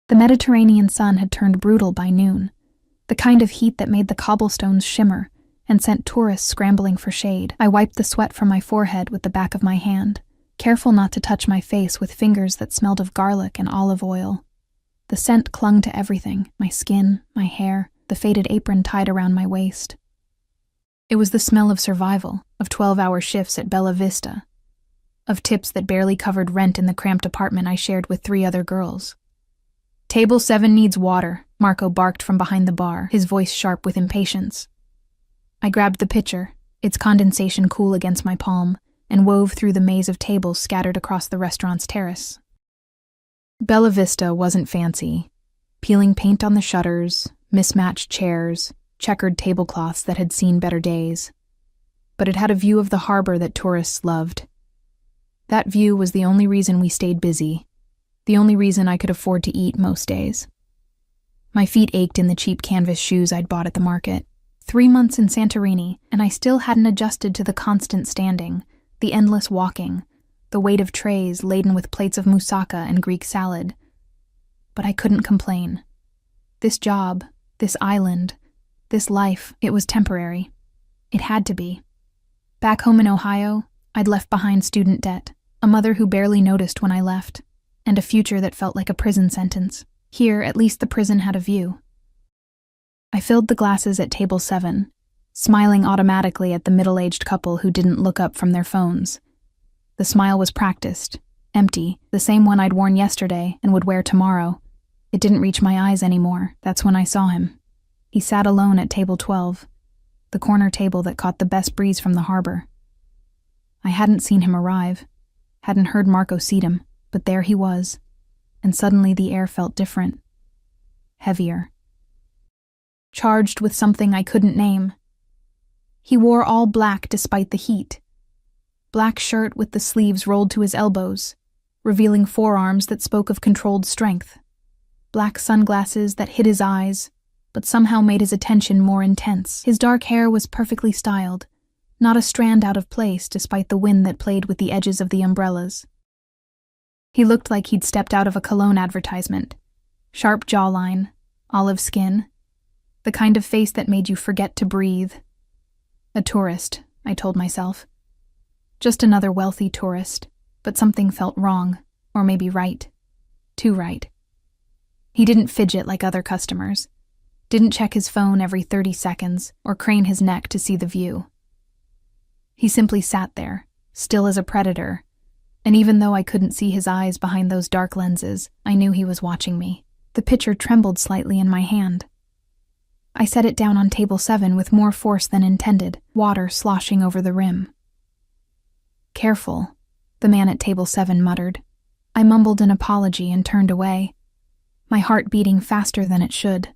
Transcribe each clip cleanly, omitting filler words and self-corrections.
The Mediterranean sun had turned brutal by noon, the kind of heat that made the cobblestones shimmer and sent tourists scrambling for shade. I wiped the sweat from my forehead with the back of my hand, careful not to touch my face with fingers that smelled of garlic and olive oil. The scent clung to everything, my skin, my hair, the faded apron tied around my waist. It was the smell of survival, of 12-hour shifts at Bella Vista, of tips that barely covered rent in the cramped apartment I shared with 3 other girls. "Table 7 needs water," Marco barked from behind the bar, his voice sharp with impatience. I grabbed the pitcher, its condensation cool against my palm, and wove through the maze of tables scattered across the restaurant's terrace. Bella Vista wasn't fancy. Peeling paint on the shutters, mismatched chairs, checkered tablecloths that had seen better days. But it had a view of the harbor that tourists loved. That view was the only reason we stayed busy, the only reason I could afford to eat most days. My feet ached in the cheap canvas shoes I'd bought at the market. 3 months in Santorini, and I still hadn't adjusted to the constant standing, the endless walking, the weight of trays laden with plates of moussaka and Greek salad. But I couldn't complain. This job, this island, this life, it was temporary. It had to be. Back home in Ohio, I'd left behind student debt, a mother who barely noticed when I left, and a future that felt like a prison sentence. Here, at least the prison had a view. I filled the glasses at table 7, smiling automatically at the middle-aged couple who didn't look up from their phones. The smile was practiced, empty, the same one I'd worn yesterday and would wear tomorrow. It didn't reach my eyes anymore. That's when I saw him. He sat alone at table 12, the corner table that caught the best breeze from the harbor. I hadn't seen him arrive, hadn't heard Marco seat him, but there he was, and suddenly the air felt different. Heavier. Charged with something I couldn't name. He wore all black despite the heat. Black shirt with the sleeves rolled to his elbows, revealing forearms that spoke of controlled strength. Black sunglasses that hid his eyes, but somehow made his attention more intense. His dark hair was perfectly styled, not a strand out of place despite the wind that played with the edges of the umbrellas. He looked like he'd stepped out of a cologne advertisement. Sharp jawline, olive skin, the kind of face that made you forget to breathe. A tourist, I told myself. Just another wealthy tourist, but something felt wrong, or maybe right. Too right. He didn't fidget like other customers, didn't check his phone every 30 seconds or crane his neck to see the view. He simply sat there, still as a predator, and even though I couldn't see his eyes behind those dark lenses, I knew he was watching me. The pitcher trembled slightly in my hand. I set it down on table 7 with more force than intended, water sloshing over the rim. "Careful," the man at table 7 muttered. I mumbled an apology and turned away, my heart beating faster than it should.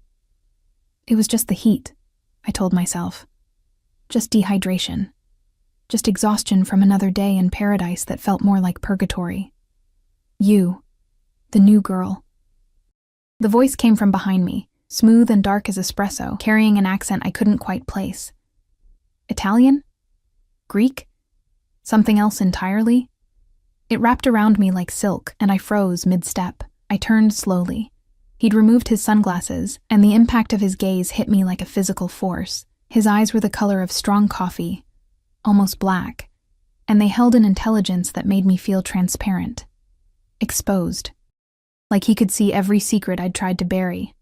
It was just the heat, I told myself. Just dehydration. Just exhaustion from another day in paradise that felt more like purgatory. You, the new girl. The voice came from behind me, smooth and dark as espresso, carrying an accent I couldn't quite place. Italian? Greek? Something else entirely? It wrapped around me like silk, and I froze mid-step. I turned slowly. He'd removed his sunglasses, and the impact of his gaze hit me like a physical force. His eyes were the color of strong coffee, almost black, and they held an intelligence that made me feel transparent. Exposed. Like he could see every secret I'd tried to bury,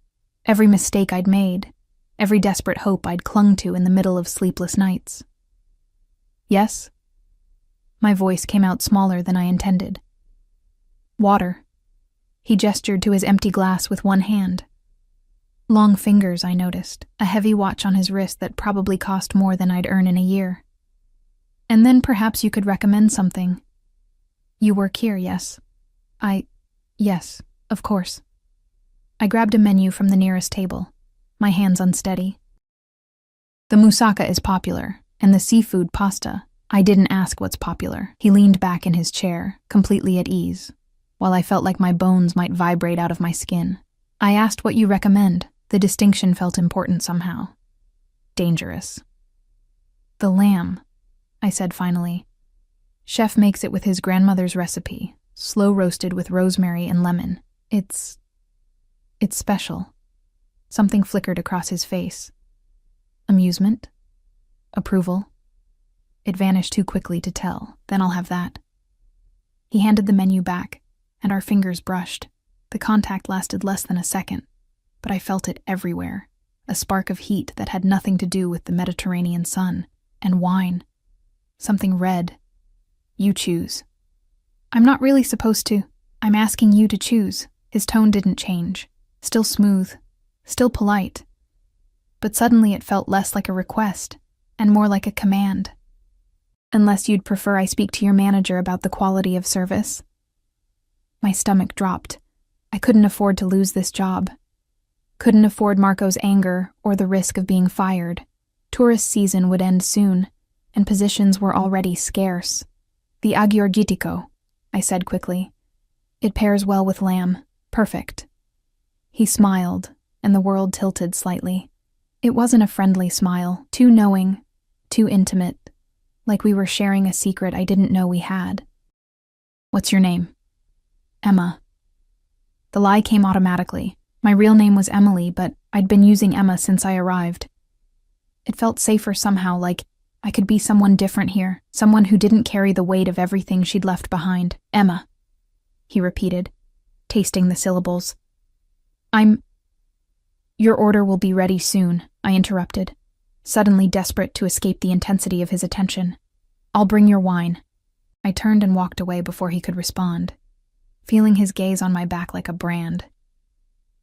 every mistake I'd made, every desperate hope I'd clung to in the middle of sleepless nights. Yes? My voice came out smaller than I intended. Water. He gestured to his empty glass with one hand. Long fingers, I noticed, a heavy watch on his wrist that probably cost more than I'd earn in a year. And then perhaps you could recommend something. You work here, yes? Yes, of course. I grabbed a menu from the nearest table, my hands unsteady. The moussaka is popular, and the seafood pasta. I didn't ask what's popular. He leaned back in his chair, completely at ease, while I felt like my bones might vibrate out of my skin. I asked what you recommend. The distinction felt important somehow. Dangerous. The lamb, I said finally. Chef makes it with his grandmother's recipe, slow roasted with rosemary and lemon. It's It's special. Something flickered across his face. Amusement? Approval? It vanished too quickly to tell. Then I'll have that. He handed the menu back, and our fingers brushed. The contact lasted less than a second, but I felt it everywhere. A spark of heat that had nothing to do with the Mediterranean sun. And wine. Something red. You choose. I'm not really supposed to. I'm asking you to choose. His tone didn't change. Still smooth. Still polite. But suddenly it felt less like a request, and more like a command. Unless you'd prefer I speak to your manager about the quality of service. My stomach dropped. I couldn't afford to lose this job. Couldn't afford Marco's anger or the risk of being fired. Tourist season would end soon, and positions were already scarce. The aggiorgitico, I said quickly. It pairs well with lamb. Perfect. He smiled, and the world tilted slightly. It wasn't a friendly smile, too knowing, too intimate, like we were sharing a secret I didn't know we had. What's your name? Emma. The lie came automatically. My real name was Emily, but I'd been using Emma since I arrived. It felt safer somehow, like I could be someone different here, someone who didn't carry the weight of everything she'd left behind. Emma, he repeated, tasting the syllables. Your order will be ready soon, I interrupted, suddenly desperate to escape the intensity of his attention. I'll bring your wine. I turned and walked away before he could respond, feeling his gaze on my back like a brand.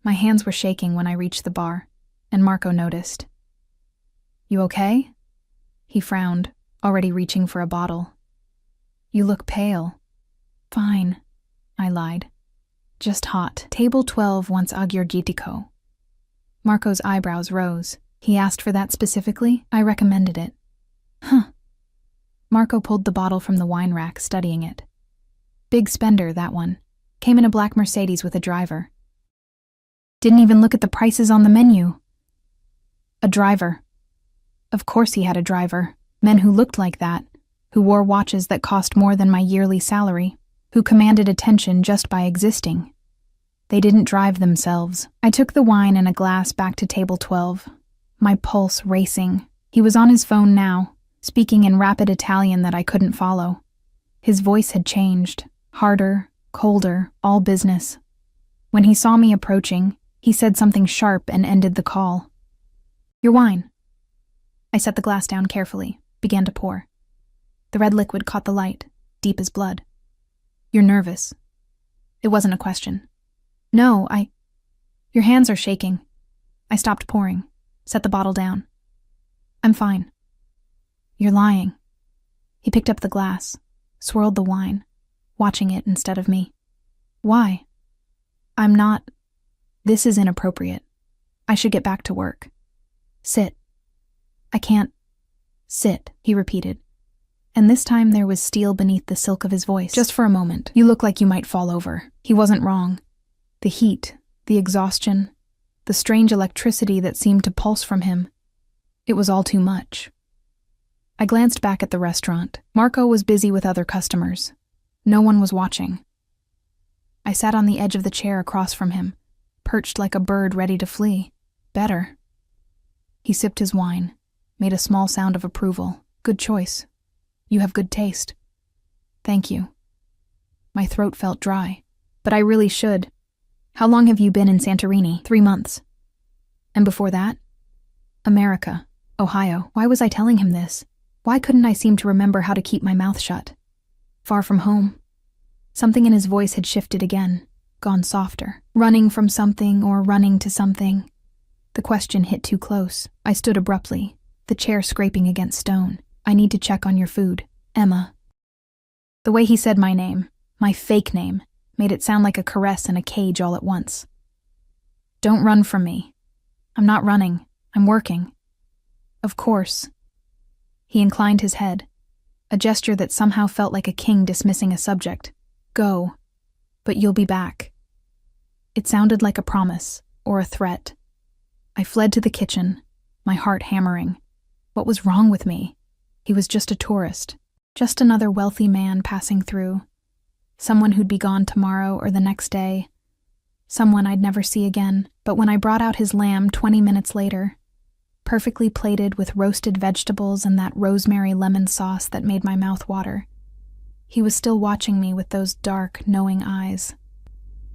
My hands were shaking when I reached the bar, and Marco noticed. You okay? He frowned, already reaching for a bottle. You look pale. Fine, I lied. Just hot. Table 12 wants aggiorgitico. Marco's eyebrows rose. He asked for that specifically? I recommended it. Huh. Marco pulled the bottle from the wine rack, studying it. Big spender, that one. Came in a black Mercedes with a driver. Didn't even look at the prices on the menu. A driver. Of course he had a driver. Men who looked like that, who wore watches that cost more than my yearly salary, who commanded attention just by existing. They didn't drive themselves. I took the wine and a glass back to table 12, my pulse racing. He was on his phone now, speaking in rapid Italian that I couldn't follow. His voice had changed, harder, colder, all business. When he saw me approaching, he said something sharp and ended the call. Your wine. I set the glass down carefully, began to pour. The red liquid caught the light, deep as blood. You're nervous. It wasn't a question. No, Your hands are shaking. I stopped pouring, set the bottle down. I'm fine. You're lying. He picked up the glass, swirled the wine, watching it instead of me. Why? I'm not. This is inappropriate. I should get back to work. Sit. I can't. Sit, he repeated. And this time there was steel beneath the silk of his voice. Just for a moment. You look like you might fall over. He wasn't wrong. The heat, the exhaustion, the strange electricity that seemed to pulse from him. It was all too much. I glanced back at the restaurant. Marco was busy with other customers. No one was watching. I sat on the edge of the chair across from him, perched like a bird ready to flee. Better. He sipped his wine, made a small sound of approval. Good choice. You have good taste. Thank you. My throat felt dry, but I really should. How long have you been in Santorini? 3 months. And before that? America, Ohio. Why was I telling him this? Why couldn't I seem to remember how to keep my mouth shut? Far from home. Something in his voice had shifted again, gone softer. Running from something or running to something. The question hit too close. I stood abruptly, the chair scraping against stone. I need to check on your food. Emma. The way he said my name, my fake name, made it sound like a caress in a cage all at once. Don't run from me. I'm not running. I'm working. Of course. He inclined his head, a gesture that somehow felt like a king dismissing a subject. Go, but you'll be back. It sounded like a promise, or a threat. I fled to the kitchen, my heart hammering. What was wrong with me? He was just a tourist, just another wealthy man passing through, someone who'd be gone tomorrow or the next day. someone I'd never see again. But when I brought out his lamb 20 minutes later, perfectly plated with roasted vegetables and that rosemary lemon sauce that made my mouth water, he was still watching me with those dark, knowing eyes.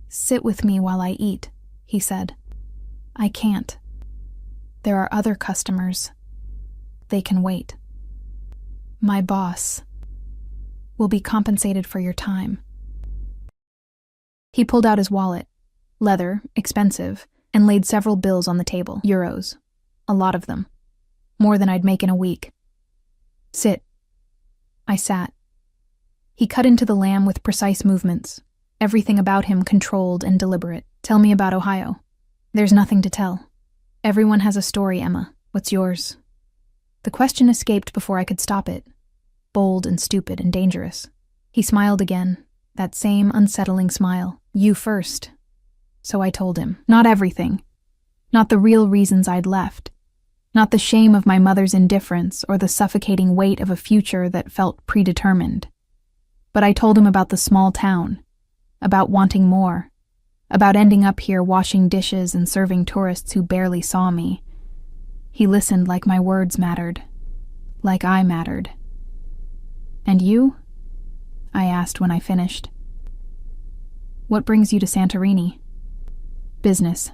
"Sit with me while I eat," he said. "I can't. There are other customers. They can wait. My boss will be compensated for your time." He pulled out his wallet, leather, expensive, and laid several bills on the table. Euros. A lot of them. More than I'd make in a week. "Sit." I sat. He cut into the lamb with precise movements, everything about him controlled and deliberate. "Tell me about Ohio." "There's nothing to tell. Everyone has a story, Emma. What's yours?" The question escaped before I could stop it. Bold and stupid and dangerous. He smiled again, that same unsettling smile. "You first." So I told him. Not everything. Not the real reasons I'd left. Not the shame of my mother's indifference or the suffocating weight of a future that felt predetermined. But I told him about the small town, about wanting more, about ending up here washing dishes and serving tourists who barely saw me. He listened like my words mattered, like I mattered. "And you?" I asked when I finished. "What brings you to Santorini?" "Business."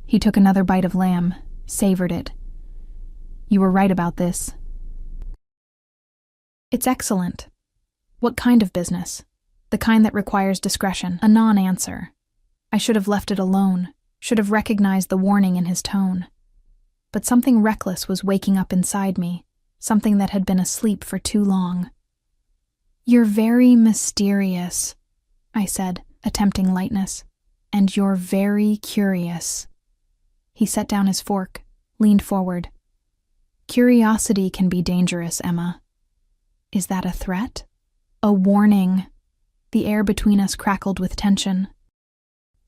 He took another bite of lamb, savored it. "You were right about this." "It's excellent." "What kind of business?" "The kind that requires discretion." A non-answer. I should have left it alone, should have recognized the warning in his tone. But something reckless was waking up inside me, something that had been asleep for too long. "You're very mysterious," I said, attempting lightness. "And you're very curious." He set down his fork, leaned forward. "Curiosity can be dangerous, Emma." Is that a threat? A warning? The air between us crackled with tension.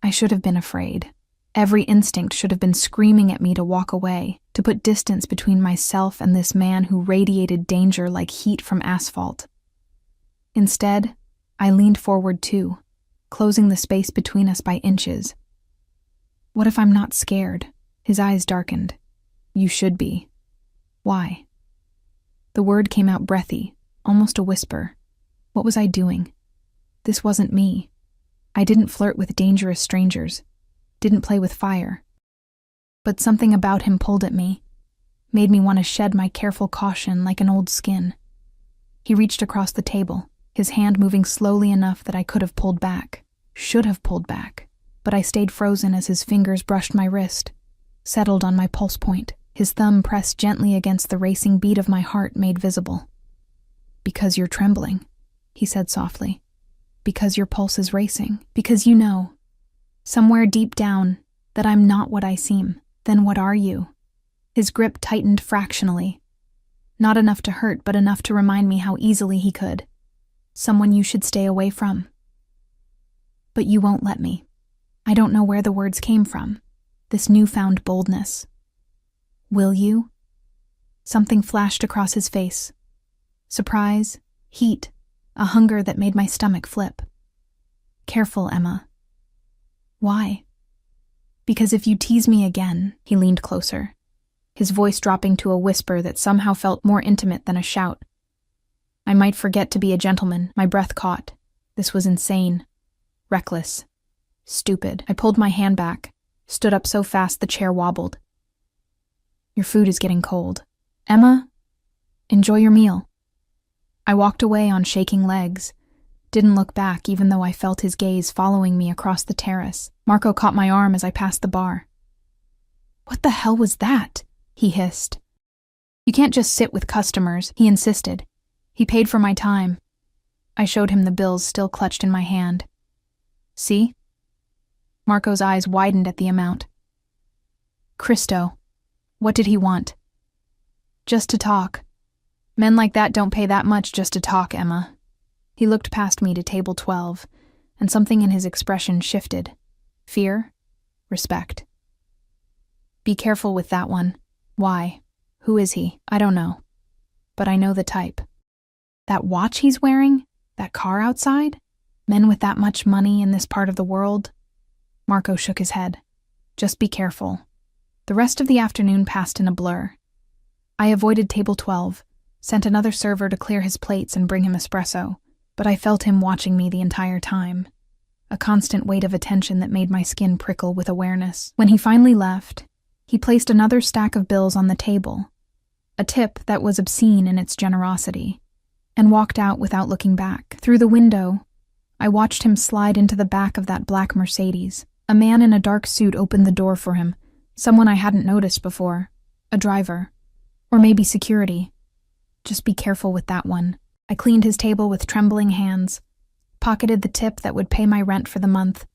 I should have been afraid. Every instinct should have been screaming at me to walk away, to put distance between myself and this man who radiated danger like heat from asphalt. Instead, I leaned forward too, closing the space between us by inches. "What if I'm not scared?" His eyes darkened. "You should be." "Why?" The word came out breathy, almost a whisper. What was I doing? This wasn't me. I didn't flirt with dangerous strangers, didn't play with fire. But something about him pulled at me, made me want to shed my careful caution like an old skin. He reached across the table, his hand moving slowly enough that I could have pulled back, should have pulled back, but I stayed frozen as his fingers brushed my wrist, settled on my pulse point, his thumb pressed gently against the racing beat of my heart made visible. "Because you're trembling," he said softly. "Because your pulse is racing. Because you know, somewhere deep down, that I'm not what I seem. Then what are you?" His grip tightened fractionally. Not enough to hurt, but enough to remind me how easily he could. "Someone you should stay away from." But you won't let me. I don't know where the words came from, this newfound boldness. "Will you?" Something flashed across his face. Surprise, heat, a hunger that made my stomach flip. "Careful, Emma." "Why?" "Because if you tease me again," he leaned closer, his voice dropping to a whisper that somehow felt more intimate than a shout. "I might forget to be a gentleman." My breath caught. This was insane. Reckless. Stupid. I pulled my hand back, stood up so fast the chair wobbled. "Your food is getting cold. Emma, enjoy your meal." I walked away on shaking legs, didn't look back even though I felt his gaze following me across the terrace. Marco caught my arm as I passed the bar. "What the hell was that?" he hissed. "You can't just sit with customers," he insisted. He paid for my time. I showed him the bills still clutched in my hand. "See?" Marco's eyes widened at the amount. "Cristo, what did he want?" "Just to talk. Men like that don't pay that much just to talk, Emma." He looked past me to table 12, and something in his expression shifted. Fear? Respect. "Be careful with that one." "Why? Who is he?" "I don't know. But I know the type." "That watch he's wearing? That car outside? Men with that much money in this part of the world? Marco shook his head. Just be careful. The rest of the afternoon passed in a blur. I avoided table 12, sent another server to clear his plates and bring him espresso, but I felt him watching me the entire time. A constant weight of attention that made my skin prickle with awareness. When he finally left, he placed another stack of bills on the table, a tip that was obscene in its generosity, and walked out without looking back. Through the window, I watched him slide into the back of that black Mercedes. A man in a dark suit opened the door for him, someone I hadn't noticed before, a driver, or maybe security. Just be careful with that one. I cleaned his table with trembling hands, pocketed the tip that would pay my rent for the month,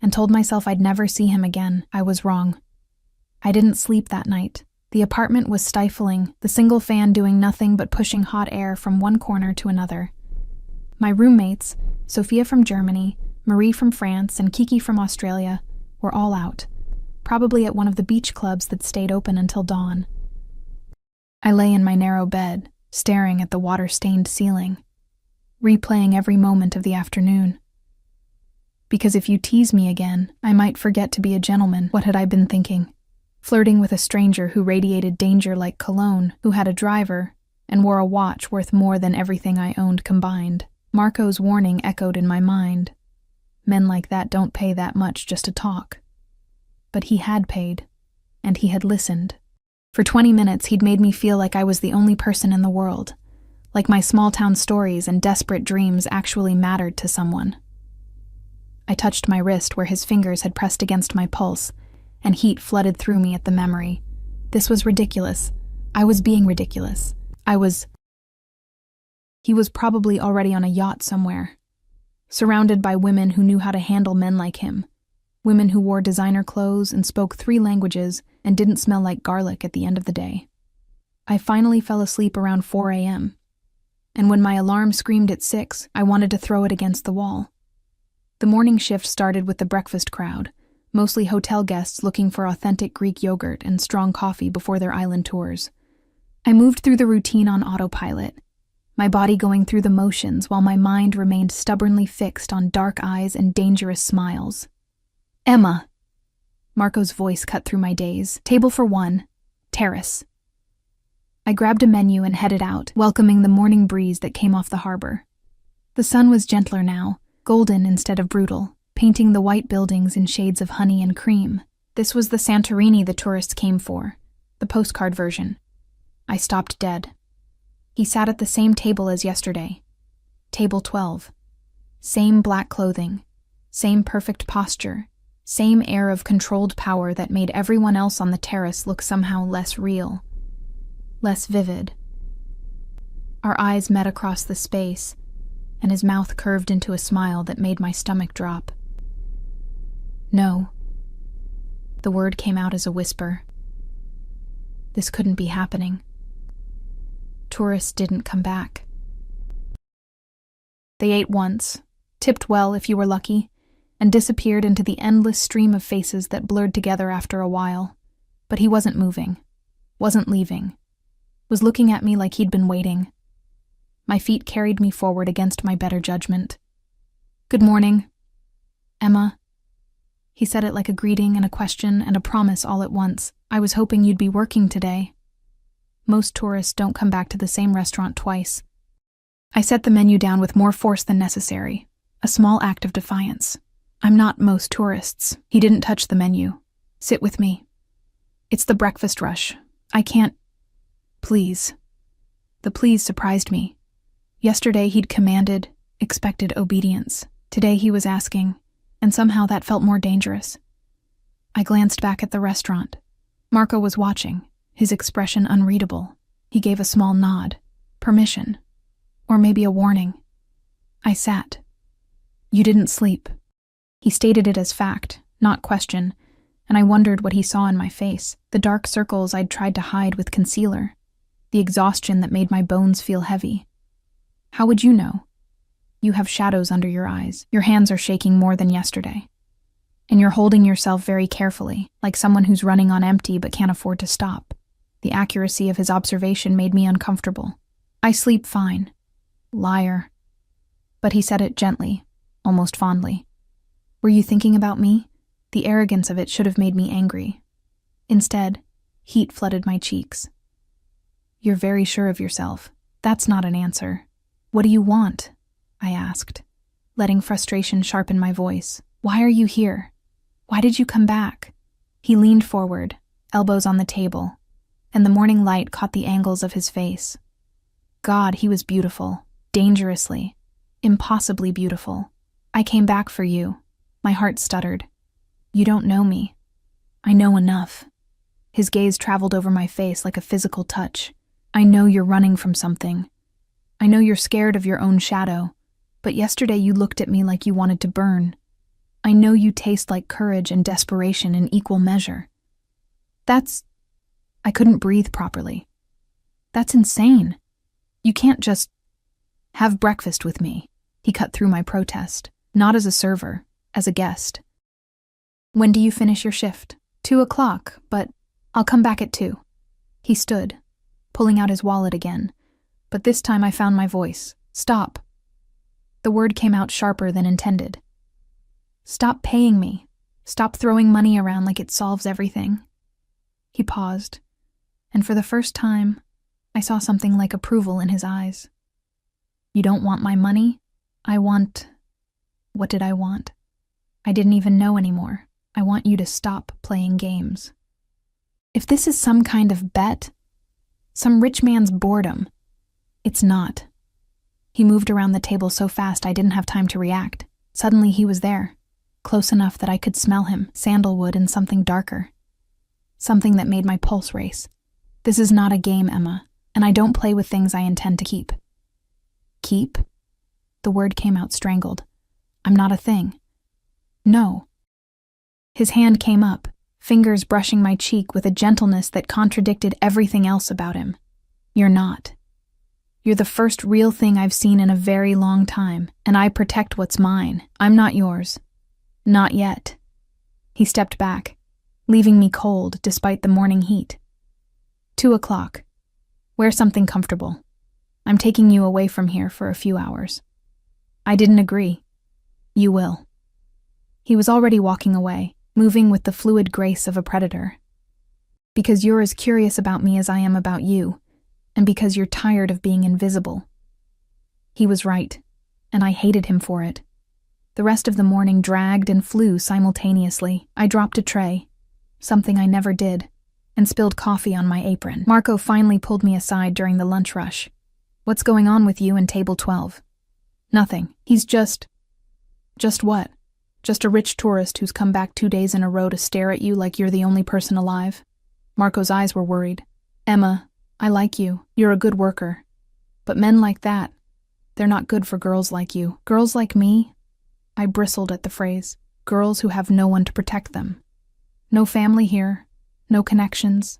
and told myself I'd never see him again. I was wrong. I didn't sleep that night. The apartment was stifling, the single fan doing nothing but pushing hot air from one corner to another. My roommates, Sophia from Germany, Marie from France, and Kiki from Australia, were all out, probably at one of the beach clubs that stayed open until dawn. I lay in my narrow bed, staring at the water-stained ceiling, replaying every moment of the afternoon. Because if you tease me again, I might forget to be a gentleman. What had I been thinking? Flirting with a stranger who radiated danger like cologne, who had a driver, and wore a watch worth more than everything I owned combined. Marco's warning echoed in my mind. Men like that don't pay that much just to talk. But he had paid, and he had listened. For 20 minutes, he'd made me feel like I was the only person in the world, like my small-town stories and desperate dreams actually mattered to someone. I touched my wrist where his fingers had pressed against my pulse, and heat flooded through me at the memory. This was ridiculous. I was being ridiculous. He was probably already on a yacht somewhere, surrounded by women who knew how to handle men like him, women who wore designer clothes and spoke 3 languages and didn't smell like garlic at the end of the day. I finally fell asleep around 4 a.m., and when my alarm screamed at 6, I wanted to throw it against the wall. The morning shift started with the breakfast crowd, mostly hotel guests looking for authentic Greek yogurt and strong coffee before their island tours. I moved through the routine on autopilot, my body going through the motions while my mind remained stubbornly fixed on dark eyes and dangerous smiles. Emma. Marco's voice cut through my daze. Table for 1. Terrace. I grabbed a menu and headed out, welcoming the morning breeze that came off the harbor. The sun was gentler now, golden instead of brutal, painting the white buildings in shades of honey and cream. This was the Santorini the tourists came for, the postcard version. I stopped dead. He sat at the same table as yesterday. Table 12. Same black clothing, same perfect posture, same air of controlled power that made everyone else on the terrace look somehow less real, less vivid. Our eyes met across the space, and his mouth curved into a smile that made my stomach drop. No. The word came out as a whisper. This couldn't be happening. Tourists didn't come back. They ate once, tipped well if you were lucky, and disappeared into the endless stream of faces that blurred together after a while. But he wasn't moving, wasn't leaving, was looking at me like he'd been waiting. My feet carried me forward against my better judgment. Good morning, Emma. He said it like a greeting and a question and a promise all at once. I was hoping you'd be working today. Most tourists don't come back to the same restaurant twice. I set the menu down with more force than necessary, a small act of defiance. I'm not most tourists. He didn't touch the menu. Sit with me. It's the breakfast rush. I can't... Please. The please surprised me. Yesterday he'd commanded, expected obedience. Today he was asking, and somehow that felt more dangerous. I glanced back at the restaurant. Marco was watching, his expression unreadable. He gave a small nod. Permission. Or maybe a warning. I sat. You didn't sleep. He stated it as fact, not question, and I wondered what he saw in my face, the dark circles I'd tried to hide with concealer, the exhaustion that made my bones feel heavy. How would you know? You have shadows under your eyes. Your hands are shaking more than yesterday. And you're holding yourself very carefully, like someone who's running on empty but can't afford to stop. The accuracy of his observation made me uncomfortable. I sleep fine. Liar. But he said it gently, almost fondly. Were you thinking about me? The arrogance of it should have made me angry. Instead, heat flooded my cheeks. "You're very sure of yourself. That's not an answer. What do you want?" I asked, letting frustration sharpen my voice. "Why are you here? Why did you come back?" He leaned forward, elbows on the table, and the morning light caught the angles of his face. God, he was beautiful, dangerously, impossibly beautiful. "I came back for you." My heart stuttered. "You don't know me." "I know enough." His gaze traveled over my face like a physical touch. "I know you're running from something. I know you're scared of your own shadow, but yesterday you looked at me like you wanted to burn. I know you taste like courage and desperation in equal measure. I couldn't breathe properly. "That's insane. You can't just have breakfast with me." He cut through my protest, not as a server, as a guest. "When do you finish your shift?" 2:00, but I'll come back at 2. He stood, pulling out his wallet again, but this time I found my voice. "Stop." The word came out sharper than intended. "Stop paying me. Stop throwing money around like it solves everything." He paused, and for the first time, I saw something like approval in his eyes. "You don't want my money? What did I want? I didn't even know anymore. I want you to stop playing games. If this is some kind of bet, some rich man's boredom, it's not." He moved around the table so fast I didn't have time to react. Suddenly he was there, close enough that I could smell him, sandalwood and something darker. Something that made my pulse race. "This is not a game, Emma, and I don't play with things I intend to keep." "Keep?" The word came out strangled. "I'm not a thing." "No." His hand came up, fingers brushing my cheek with a gentleness that contradicted everything else about him. "You're not. You're the first real thing I've seen in a very long time, and I protect what's mine. I'm not yours. Not yet." He stepped back, leaving me cold despite the morning heat. 2:00. "Wear something comfortable. I'm taking you away from here for a few hours." I didn't agree. "You will." He was already walking away, moving with the fluid grace of a predator. "Because you're as curious about me as I am about you, and because you're tired of being invisible." He was right, and I hated him for it. The rest of the morning dragged and flew simultaneously. I dropped a tray, something I never did, and spilled coffee on my apron. Marco finally pulled me aside during the lunch rush. "What's going on with you and table 12? "Nothing. He's just what? Just a rich tourist who's come back 2 days in a row to stare at you like you're the only person alive?" Marco's eyes were worried. "Emma, I like you. You're a good worker. But men like that, they're not good for girls like you." "Girls like me?" I bristled at the phrase. "Girls who have no one to protect them. No family here, no connections."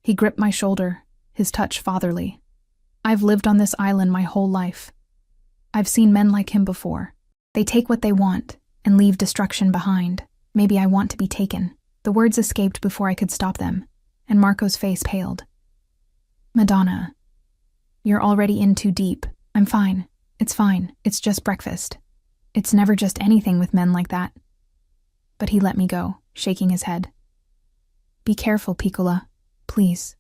He gripped my shoulder, his touch fatherly. "I've lived on this island my whole life. I've seen men like him before. They take what they want and leave destruction behind. Maybe I want to be taken." The words escaped before I could stop them, and Marco's face paled. "Madonna, you're already in too deep. I'm fine. It's fine. It's just breakfast. It's never just anything with men like that." But he let me go, shaking his head. "Be careful, Piccola. Please."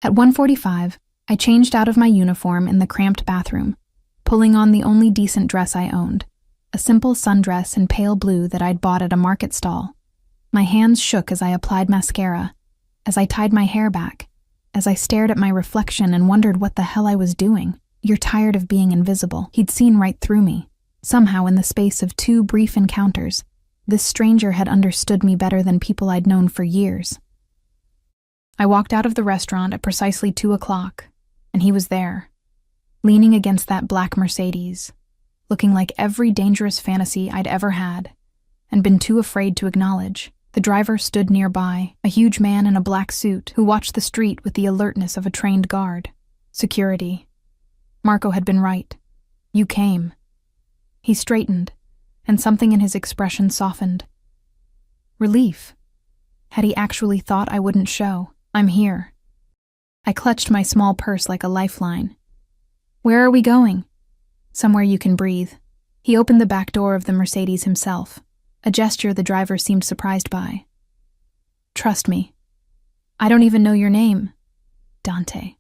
At 1:45, I changed out of my uniform in the cramped bathroom, pulling on the only decent dress I owned, a simple sundress in pale blue that I'd bought at a market stall. My hands shook as I applied mascara, as I tied my hair back, as I stared at my reflection and wondered what the hell I was doing. "You're tired of being invisible." He'd seen right through me. Somehow, in the space of 2 brief encounters, this stranger had understood me better than people I'd known for years. I walked out of the restaurant at precisely 2:00, and he was there, leaning against that black Mercedes, looking like every dangerous fantasy I'd ever had, and been too afraid to acknowledge. The driver stood nearby, a huge man in a black suit who watched the street with the alertness of a trained guard. Security. Marco had been right. "You came." He straightened, and something in his expression softened. Relief. Had he actually thought I wouldn't show? "I'm here." I clutched my small purse like a lifeline. "Where are we going?" "Somewhere you can breathe." He opened the back door of the Mercedes himself. a gesture the driver seemed surprised by. "Trust me. I don't even know your name." "Dante."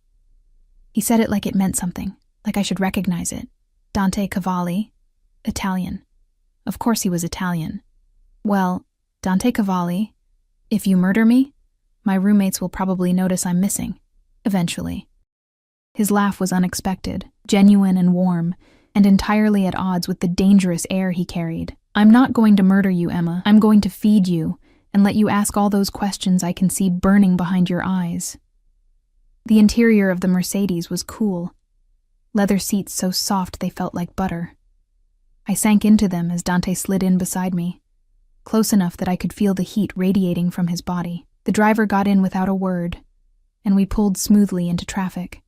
He said it like it meant something, like I should recognize it. "Dante Cavalli, Italian." Of course he was Italian. "Well, Dante Cavalli, if you murder me, my roommates will probably notice I'm missing, eventually." His laugh was unexpected, genuine and warm, and entirely at odds with the dangerous air he carried. "I'm not going to murder you, Emma. I'm going to feed you and let you ask all those questions I can see burning behind your eyes." The interior of the Mercedes was cool, leather seats so soft they felt like butter. I sank into them as Dante slid in beside me, close enough that I could feel the heat radiating from his body. The driver got in without a word, and we pulled smoothly into traffic.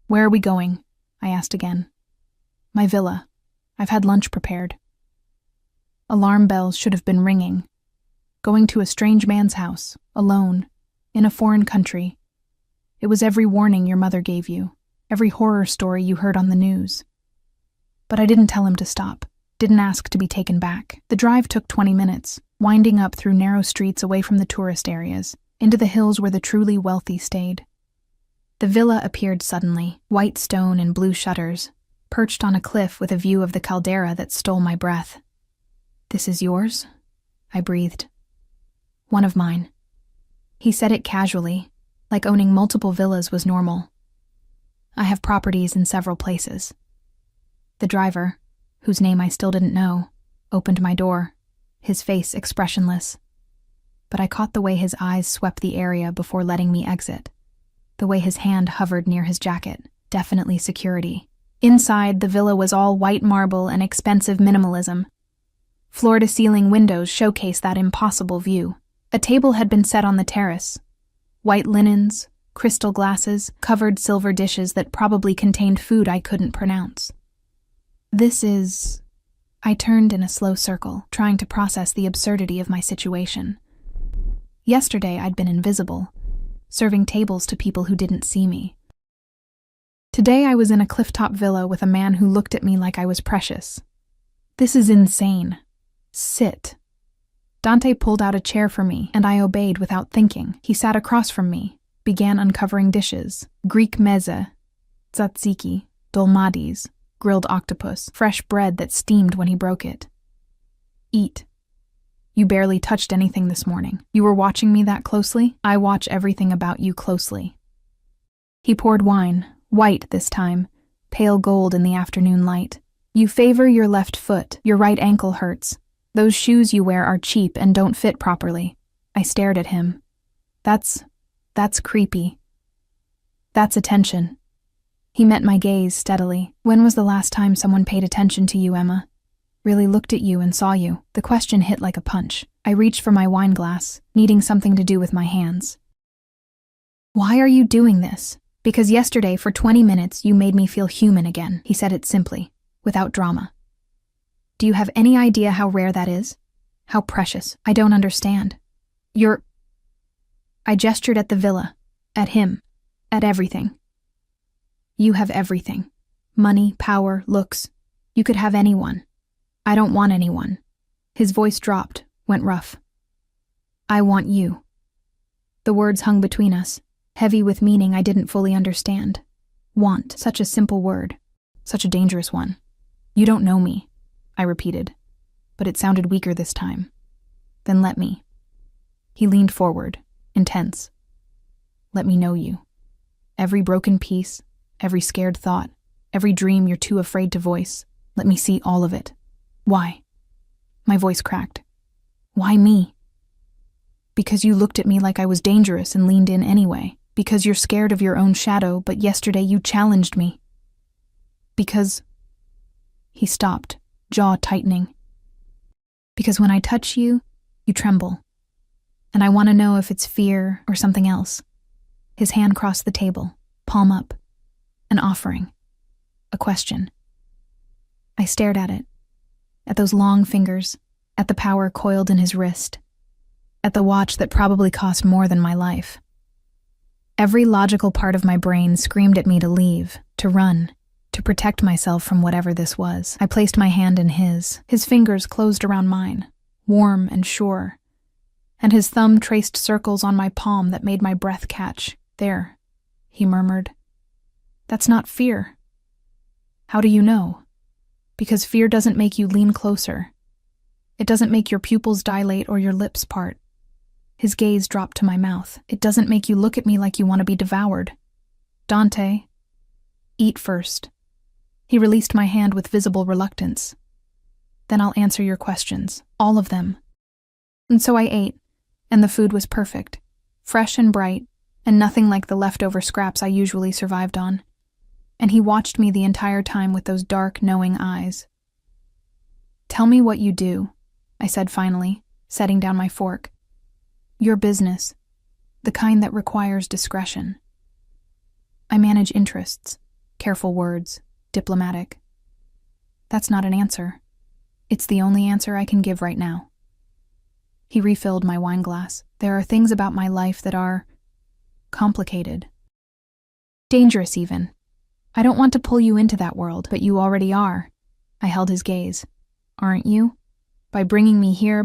"Where are we going?" I asked again. "My villa. I've had lunch prepared." Alarm bells should have been ringing. Going to a strange man's house, alone, in a foreign country. It was every warning your mother gave you, every horror story you heard on the news. But I didn't tell him to stop, didn't ask to be taken back. The drive took 20 minutes, winding up through narrow streets away from the tourist areas, into the hills where the truly wealthy stayed. The villa appeared suddenly, white stone and blue shutters, perched on a cliff with a view of the caldera that stole my breath. "This is yours?" I breathed. "One of mine." He said it casually, like owning multiple villas was normal. "I have properties in several places." The driver, whose name I still didn't know, opened my door, his face expressionless. But I caught the way his eyes swept the area before letting me exit, the way his hand hovered near his jacket, definitely security. Inside, the villa was all white marble and expensive minimalism. Floor-to-ceiling windows showcased that impossible view. A table had been set on the terrace. White linens, crystal glasses, covered silver dishes that probably contained food I couldn't pronounce. "This is..." I turned in a slow circle, trying to process the absurdity of my situation. Yesterday I'd been invisible, serving tables to people who didn't see me. Today I was in a clifftop villa with a man who looked at me like I was precious. "This is insane. Sit." Dante pulled out a chair for me, and I obeyed without thinking. He sat across from me, began uncovering dishes: Greek meze, tzatziki, dolmades, grilled octopus, fresh bread that steamed when he broke it. "Eat. You barely touched anything this morning. You were watching me that closely? I watch everything about you closely." He poured wine, white this time, pale gold in the afternoon light. "You favor your left foot. Your right ankle hurts. Those shoes you wear are cheap and don't fit properly." I stared at him. That's creepy. That's attention." He met my gaze steadily. "When was the last time someone paid attention to you, Emma? Really looked at you and saw you?" The question hit like a punch. I reached for my wine glass, needing something to do with my hands. "Why are you doing this?" "Because yesterday, for 20 minutes, you made me feel human again." He said it simply, without drama. "Do you have any idea how rare that is? How precious? I don't understand. You're..." I gestured at the villa, at him, at everything. "You have everything. Money, power, looks. You could have anyone. I don't want anyone." His voice dropped, went rough. "I want you." The words hung between us, heavy with meaning I didn't fully understand. Want, such a simple word, such a dangerous one. "You don't know me," I repeated, but it sounded weaker this time. "Then let me." He leaned forward, intense. "Let me know you. Every broken piece, every scared thought, every dream you're too afraid to voice. Let me see all of it." "Why?" My voice cracked. "Why me?" "Because you looked at me like I was dangerous and leaned in anyway. Because you're scared of your own shadow, but yesterday you challenged me. Because..." He stopped, jaw tightening. "Because when I touch you, you tremble. And I want to know if it's fear or something else." His hand crossed the table, palm up. An offering. A question. I stared at it. At those long fingers, at the power coiled in his wrist, at the watch that probably cost more than my life. Every logical part of my brain screamed at me to leave, to run, to protect myself from whatever this was. I placed my hand in his. His fingers closed around mine, warm and sure, and his thumb traced circles on my palm that made my breath catch. "There," he murmured. "That's not fear." "How do you know?" "Because fear doesn't make you lean closer. It doesn't make your pupils dilate or your lips part." His gaze dropped to my mouth. "It doesn't make you look at me like you want to be devoured. Dante, eat first." He released my hand with visible reluctance. "Then I'll answer your questions, all of them." And so I ate, and the food was perfect, fresh and bright, and nothing like the leftover scraps I usually survived on. And he watched me the entire time with those dark, knowing eyes. "Tell me what you do," I said finally, setting down my fork. "Your business, the kind that requires discretion." "I manage interests," careful words, diplomatic. "That's not an answer. It's the only answer I can give right now." He refilled my wine glass. "There are things about my life that are complicated. Dangerous, even. I don't want to pull you into that world, but you already are." I held his gaze. "Aren't you? By bringing me here,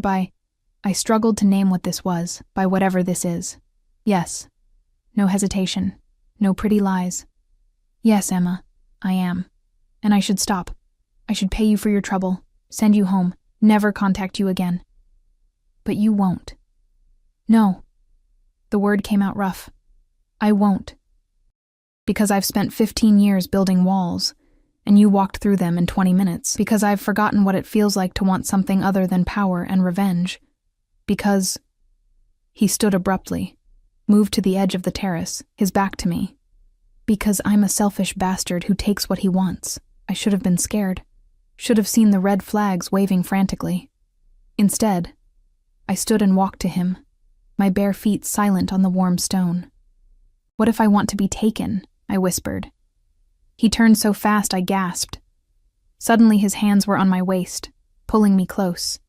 I struggled to name what this was, by whatever this is. Yes. No hesitation. No pretty lies. Yes, Emma, I am. And I should stop. I should pay you for your trouble, send you home, never contact you again. But you won't." "No." The word came out rough. "I won't. Because I've spent 15 years building walls, and you walked through them in 20 minutes. Because I've forgotten what it feels like to want something other than power and revenge. Because—" He stood abruptly, moved to the edge of the terrace, his back to me. "Because I'm a selfish bastard who takes what he wants. I should have been scared. Should have seen the red flags waving frantically. Instead, I stood and walked to him, my bare feet silent on the warm stone. What if I want to be taken?" I whispered. He turned so fast I gasped. Suddenly his hands were on my waist, pulling me close,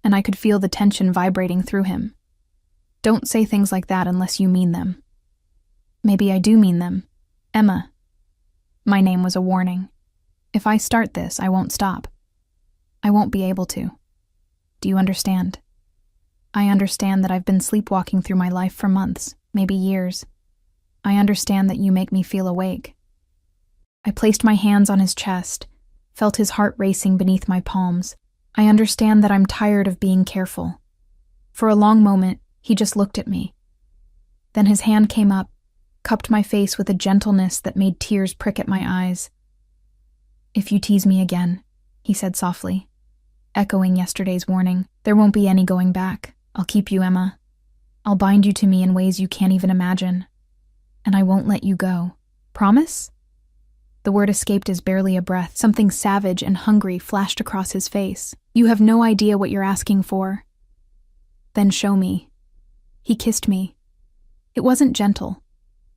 and I could feel the tension vibrating through him. "Don't say things like that unless you mean them." "Maybe I do mean them. Emma." My name was a warning. "If I start this, I won't stop. I won't be able to. Do you understand? I understand that I've been sleepwalking through my life for months, maybe years. I understand that you make me feel awake." I placed my hands on his chest, felt his heart racing beneath my palms. "I understand that I'm tired of being careful." For a long moment, he just looked at me. Then his hand came up, cupped my face with a gentleness that made tears prick at my eyes. "If you tease me again," he said softly, echoing yesterday's warning, "there won't be any going back. I'll keep you, Emma. I'll bind you to me in ways you can't even imagine. And I won't let you go. Promise?" The word escaped as barely a breath. Something savage and hungry flashed across his face. "You have no idea what you're asking for." "Then show me." He kissed me. It wasn't gentle,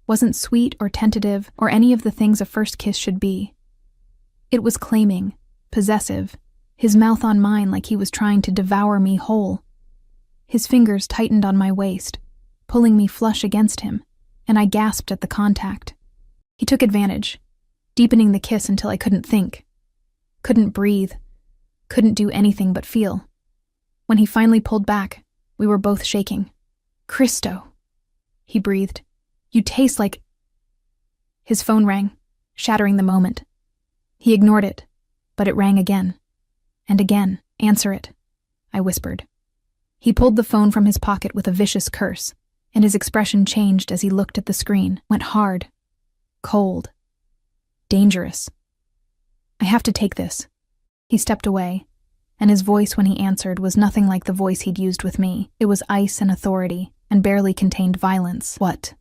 wasn't sweet or tentative or any of the things a first kiss should be. It was claiming, possessive, his mouth on mine like he was trying to devour me whole. His fingers tightened on my waist, pulling me flush against him, and I gasped at the contact. He took advantage, deepening the kiss until I couldn't think, couldn't breathe, couldn't do anything but feel. When he finally pulled back, we were both shaking. "Christo," he breathed. "You taste like—" His phone rang, shattering the moment. He ignored it, but it rang again. And again. "Answer it," I whispered. He pulled the phone from his pocket with a vicious curse, and his expression changed as he looked at the screen, went hard, cold, dangerous. "I have to take this." He stepped away, and his voice when he answered was nothing like the voice he'd used with me. It was ice and authority, and barely contained violence. "What?"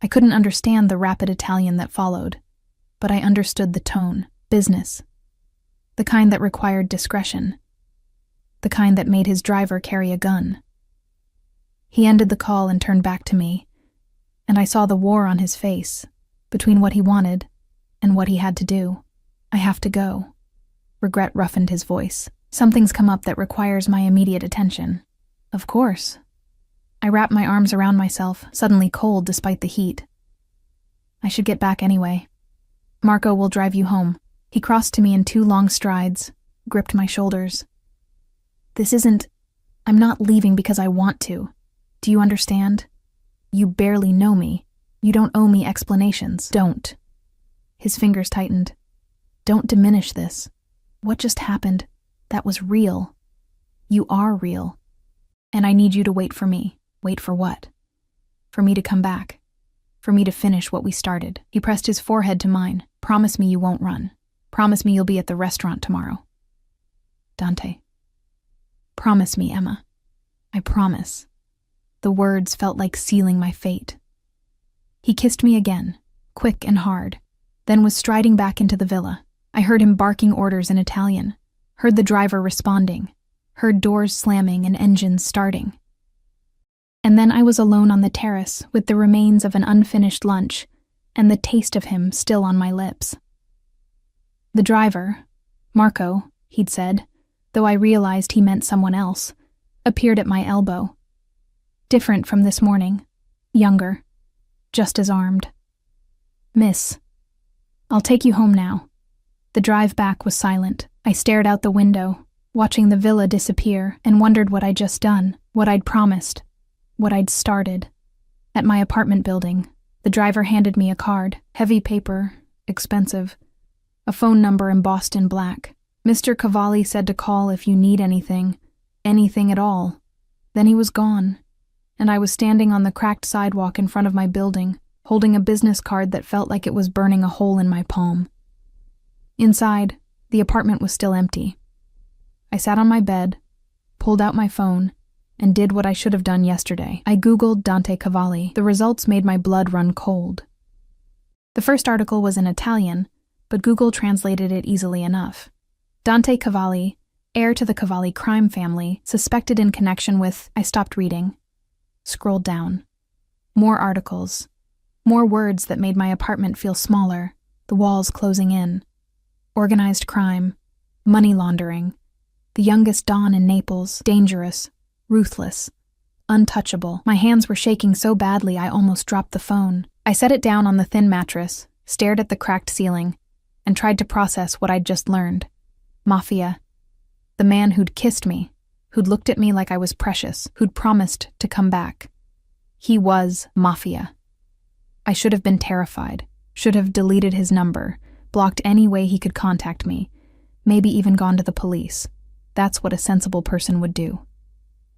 I couldn't understand the rapid Italian that followed, but I understood the tone. Business. The kind that required discretion. The kind that made his driver carry a gun. He ended the call and turned back to me, and I saw the war on his face, between what he wanted and what he had to do. "I have to go." Regret roughened his voice. "Something's come up that requires my immediate attention." "Of course." I wrapped my arms around myself, suddenly cold despite the heat. "I should get back anyway. Marco will drive you home." He crossed to me in 2 long strides, gripped my shoulders. I'm not leaving because I want to. Do you understand? You barely know me. You don't owe me explanations. Don't. His fingers tightened. Don't diminish this. What just happened? That was real. You are real. And I need you to wait for me. Wait for what? For me to come back. For me to finish what we started. He pressed his forehead to mine. Promise me you won't run. Promise me you'll be at the restaurant tomorrow. Dante. Promise me, Emma. I promise. The words felt like sealing my fate. He kissed me again, quick and hard, then was striding back into the villa. I heard him barking orders in Italian, heard the driver responding, heard doors slamming and engines starting. And then I was alone on the terrace with the remains of an unfinished lunch and the taste of him still on my lips. The driver, Marco, he'd said, though I realized he meant someone else, appeared at my elbow. Different from this morning, younger, just as armed. Miss, I'll take you home now. The drive back was silent. I stared out the window, watching the villa disappear, and wondered what I'd just done, what I'd promised, what I'd started. At my apartment building, the driver handed me a card, heavy paper, expensive, a phone number embossed in black. Mr. Cavalli said to call if you need anything at all. Then he was gone, and I was standing on the cracked sidewalk in front of my building, holding a business card that felt like it was burning a hole in my palm. Inside, the apartment was still empty. I sat on my bed, pulled out my phone, and did what I should have done yesterday. I Googled Dante Cavalli. The results made my blood run cold. The first article was in Italian, but Google translated it easily enough. Dante Cavalli, heir to the Cavalli crime family, suspected in connection with... I stopped reading. Scrolled down. More articles. More words that made my apartment feel smaller, the walls closing in. Organized crime. Money laundering. The youngest Don in Naples. Dangerous. Ruthless. Untouchable. My hands were shaking so badly I almost dropped the phone. I set it down on the thin mattress, stared at the cracked ceiling, and tried to process what I'd just learned. Mafia. The man who'd kissed me, who'd looked at me like I was precious, who'd promised to come back. He was Mafia. I should have been terrified, should have deleted his number, blocked any way he could contact me, maybe even gone to the police. That's what a sensible person would do.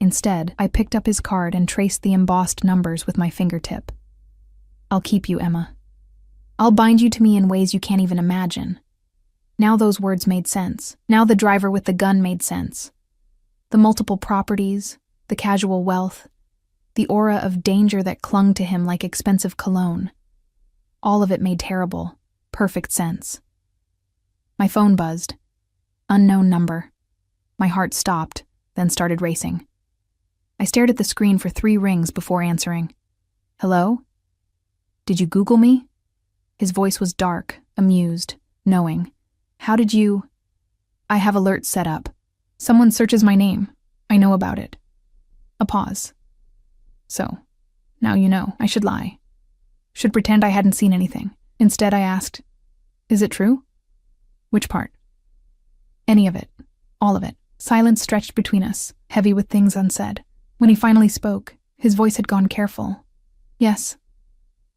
Instead, I picked up his card and traced the embossed numbers with my fingertip. I'll keep you, Emma. I'll bind you to me in ways you can't even imagine. Now those words made sense. Now the driver with the gun made sense. The multiple properties, the casual wealth, the aura of danger that clung to him like expensive cologne. All of it made terrible, perfect sense. My phone buzzed. Unknown number. My heart stopped, then started racing. I stared at the screen for 3 rings before answering. Hello? Did you Google me? His voice was dark, amused, knowing. How did you... I have alerts set up. Someone searches my name. I know about it. A pause. So, now you know. I should lie. Should pretend I hadn't seen anything. Instead, I asked, is it true? Which part? Any of it. All of it. Silence stretched between us, heavy with things unsaid. When he finally spoke, his voice had gone careful. Yes.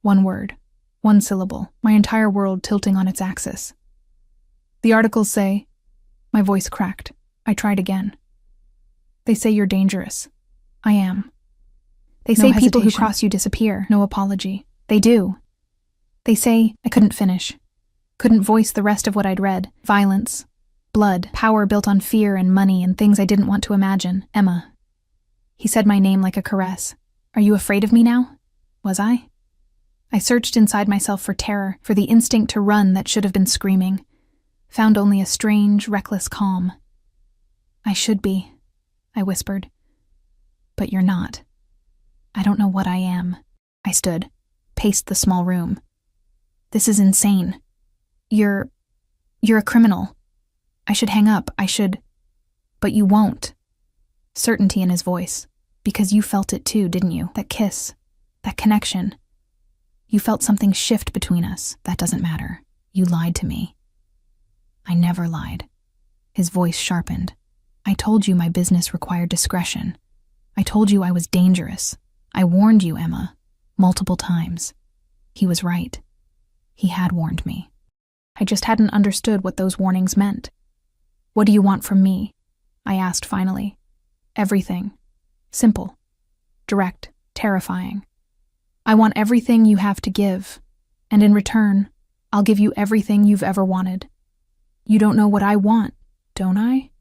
1 word. 1 syllable. My entire world tilting on its axis. The articles say... My voice cracked. I tried again. They say you're dangerous. I am. They say people who cross you disappear. No apology. They do. They say I couldn't finish. Couldn't voice the rest of what I'd read. Violence. Blood. Power built on fear and money and things I didn't want to imagine. Emma. He said my name like a caress. Are you afraid of me now? Was I? I searched inside myself for terror, for the instinct to run that should have been screaming. Found only a strange, reckless calm. I should be, I whispered. But you're not. I don't know what I am. I stood, paced the small room. This is insane. You're a criminal. I should hang up, but you won't. Certainty in his voice, because you felt it too, didn't you? That kiss, that connection. You felt something shift between us. That doesn't matter. You lied to me. I never lied. His voice sharpened. I told you my business required discretion. I told you I was dangerous. I warned you, Emma, multiple times. He was right. He had warned me. I just hadn't understood what those warnings meant. What do you want from me? I asked finally. Everything. Simple. Direct. Terrifying. I want everything you have to give, and in return, I'll give you everything you've ever wanted. You don't know what I want, don't I?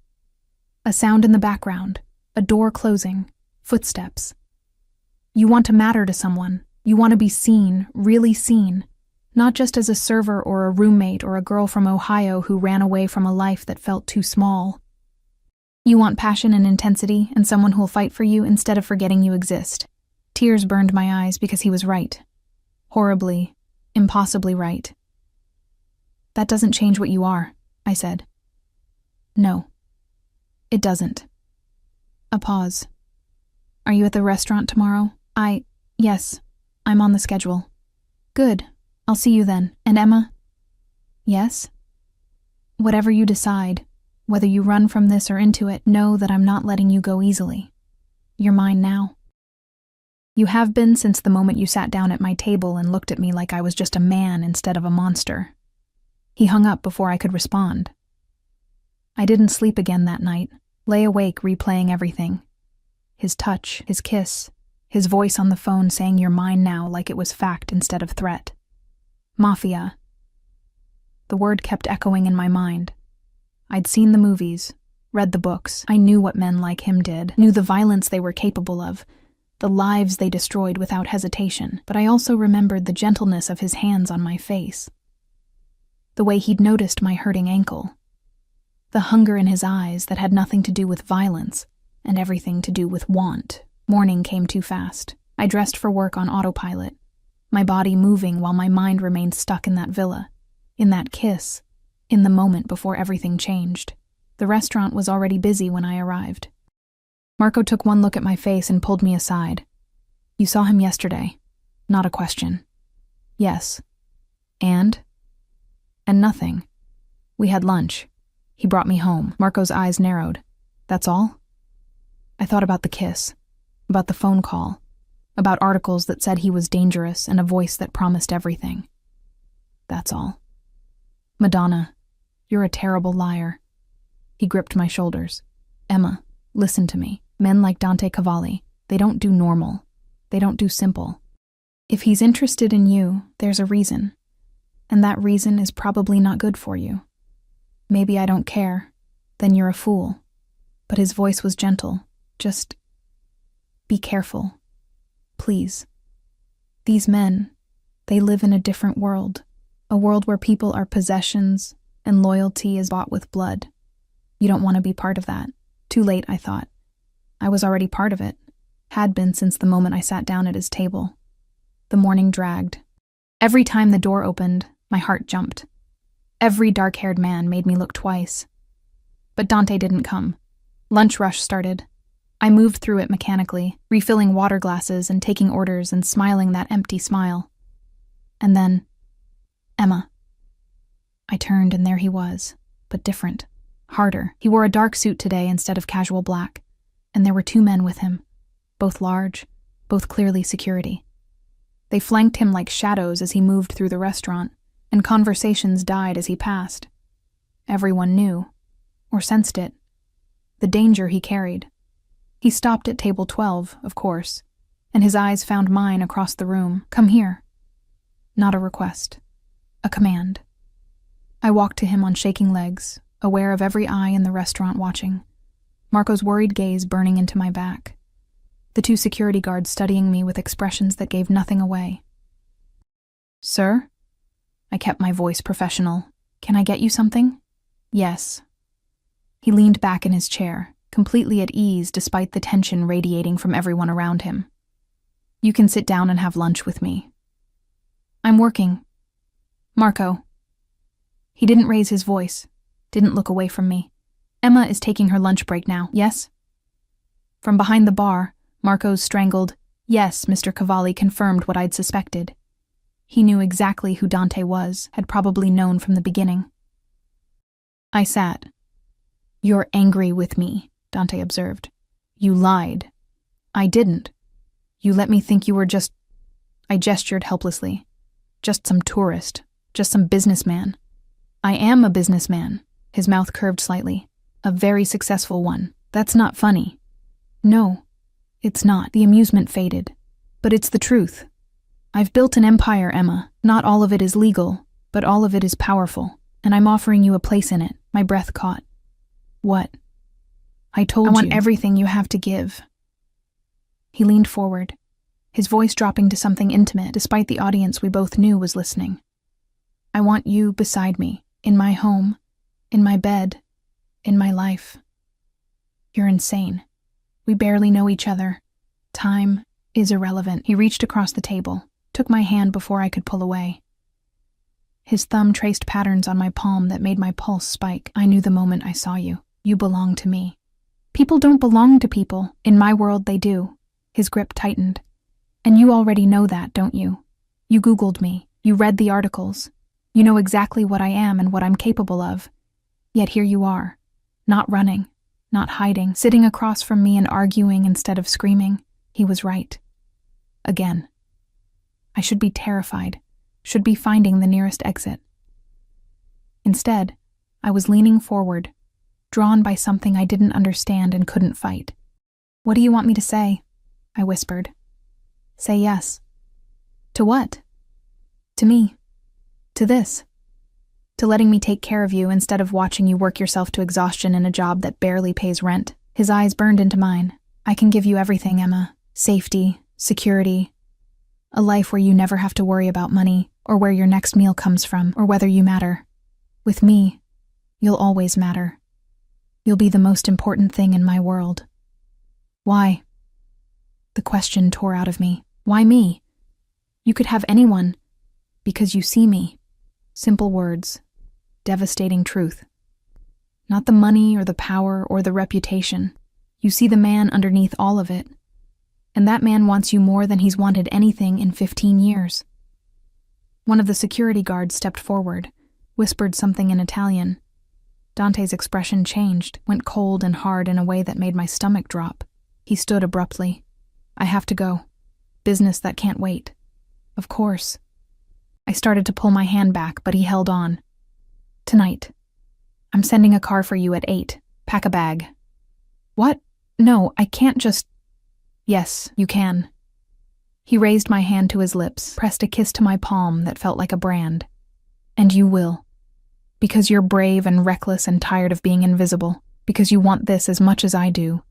A sound in the background, a door closing, footsteps. You want to matter to someone. You want to be seen, really seen, not just as a server or a roommate or a girl from Ohio who ran away from a life that felt too small. You want passion and intensity and someone who'll fight for you instead of forgetting you exist. Tears burned my eyes because he was right. Horribly, impossibly right. That doesn't change what you are, I said. No, it doesn't. A pause. Are you at the restaurant tomorrow? Yes, I'm on the schedule. Good, I'll see you then. And Emma? Yes? Whatever you decide, whether you run from this or into it, know that I'm not letting you go easily. You're mine now. You have been since the moment you sat down at my table and looked at me like I was just a man instead of a monster. He hung up before I could respond. I didn't sleep again that night, lay awake replaying everything. His touch, his kiss, his voice on the phone saying you're mine now like it was fact instead of threat. Mafia. The word kept echoing in my mind. I'd seen the movies, read the books. I knew what men like him did, knew the violence they were capable of, the lives they destroyed without hesitation, but I also remembered the gentleness of his hands on my face. The way he'd noticed my hurting ankle. The hunger in his eyes that had nothing to do with violence and everything to do with want. Morning came too fast. I dressed for work on autopilot, my body moving while my mind remained stuck in that villa, in that kiss, in the moment before everything changed. The restaurant was already busy when I arrived. Marco took one look at my face and pulled me aside. You saw him yesterday. Not a question. Yes. And nothing. We had lunch. He brought me home. Marco's eyes narrowed. That's all? I thought about the kiss, about the phone call, about articles that said he was dangerous and a voice that promised everything. That's all. Madonna, you're a terrible liar. He gripped my shoulders. Emma, listen to me. Men like Dante Cavalli, they don't do normal. They don't do simple. If he's interested in you, there's a reason. And that reason is probably not good for you. Maybe I don't care. Then you're a fool. But his voice was gentle. Just be careful. Please. These men, they live in a different world. A world where people are possessions and loyalty is bought with blood. You don't want to be part of that. Too late, I thought. I was already part of it. Had been since the moment I sat down at his table. The morning dragged. Every time the door opened, my heart jumped. Every dark-haired man made me look twice. But Dante didn't come. Lunch rush started. I moved through it mechanically, refilling water glasses and taking orders and smiling that empty smile. And then, Emma. I turned and there he was, but different, harder. He wore a dark suit today instead of casual black, and there were two men with him, both large, both clearly security. They flanked him like shadows as he moved through the restaurant, and conversations died as he passed. Everyone knew, or sensed it, the danger he carried. He stopped at table 12, of course, and his eyes found mine across the room. Come here. Not a request. A command. I walked to him on shaking legs, aware of every eye in the restaurant watching. Marco's worried gaze burning into my back. The two security guards studying me with expressions that gave nothing away. Sir? I kept my voice professional. Can I get you something? Yes. He leaned back in his chair, completely at ease despite the tension radiating from everyone around him. You can sit down and have lunch with me. I'm working. Marco. He didn't raise his voice, didn't look away from me. Emma is taking her lunch break now, yes? From behind the bar, Marco's strangled, yes, Mr. Cavalli confirmed what I'd suspected. He knew exactly who Dante was, had probably known from the beginning. I sat. You're angry with me. Dante observed. You lied. I didn't. You let me think you were just... I gestured helplessly. Just some tourist. Just some businessman. I am a businessman. His mouth curved slightly. A very successful one. That's not funny. No, it's not. The amusement faded. But it's the truth. I've built an empire, Emma. Not all of it is legal, but all of it is powerful. And I'm offering you a place in it. My breath caught. What? I told you. I want everything you have to give. He leaned forward, his voice dropping to something intimate despite the audience we both knew was listening. I want you beside me, in my home, in my bed, in my life. You're insane. We barely know each other. Time is irrelevant. He reached across the table, took my hand before I could pull away. His thumb traced patterns on my palm that made my pulse spike. I knew the moment I saw you. You belong to me. People don't belong to people. In my world, they do. His grip tightened. And you already know that, don't you? You Googled me. You read the articles. You know exactly what I am and what I'm capable of. Yet here you are, not running, not hiding, sitting across from me and arguing instead of screaming. He was right. Again. I should be terrified, should be finding the nearest exit. Instead, I was leaning forward, drawn by something I didn't understand and couldn't fight. What do you want me to say? I whispered. Say yes. To what? To me. To this. To letting me take care of you instead of watching you work yourself to exhaustion in a job that barely pays rent. His eyes burned into mine. I can give you everything, Emma. Safety, security, a life where you never have to worry about money, or where your next meal comes from, or whether you matter. With me, you'll always matter. You'll be the most important thing in my world. Why? The question tore out of me. Why me? You could have anyone. Because you see me. Simple words. Devastating truth. Not the money or the power or the reputation. You see the man underneath all of it. And that man wants you more than he's wanted anything in 15 years. One of the security guards stepped forward, whispered something in Italian. Dante's expression changed, went cold and hard in a way that made my stomach drop. He stood abruptly. I have to go. Business that can't wait. Of course. I started to pull my hand back, but he held on. Tonight. I'm sending a car for you at 8. Pack a bag. What? No, I can't just... Yes, you can. He raised my hand to his lips, pressed a kiss to my palm that felt like a brand. And you will. Because you're brave and reckless and tired of being invisible. Because you want this as much as I do.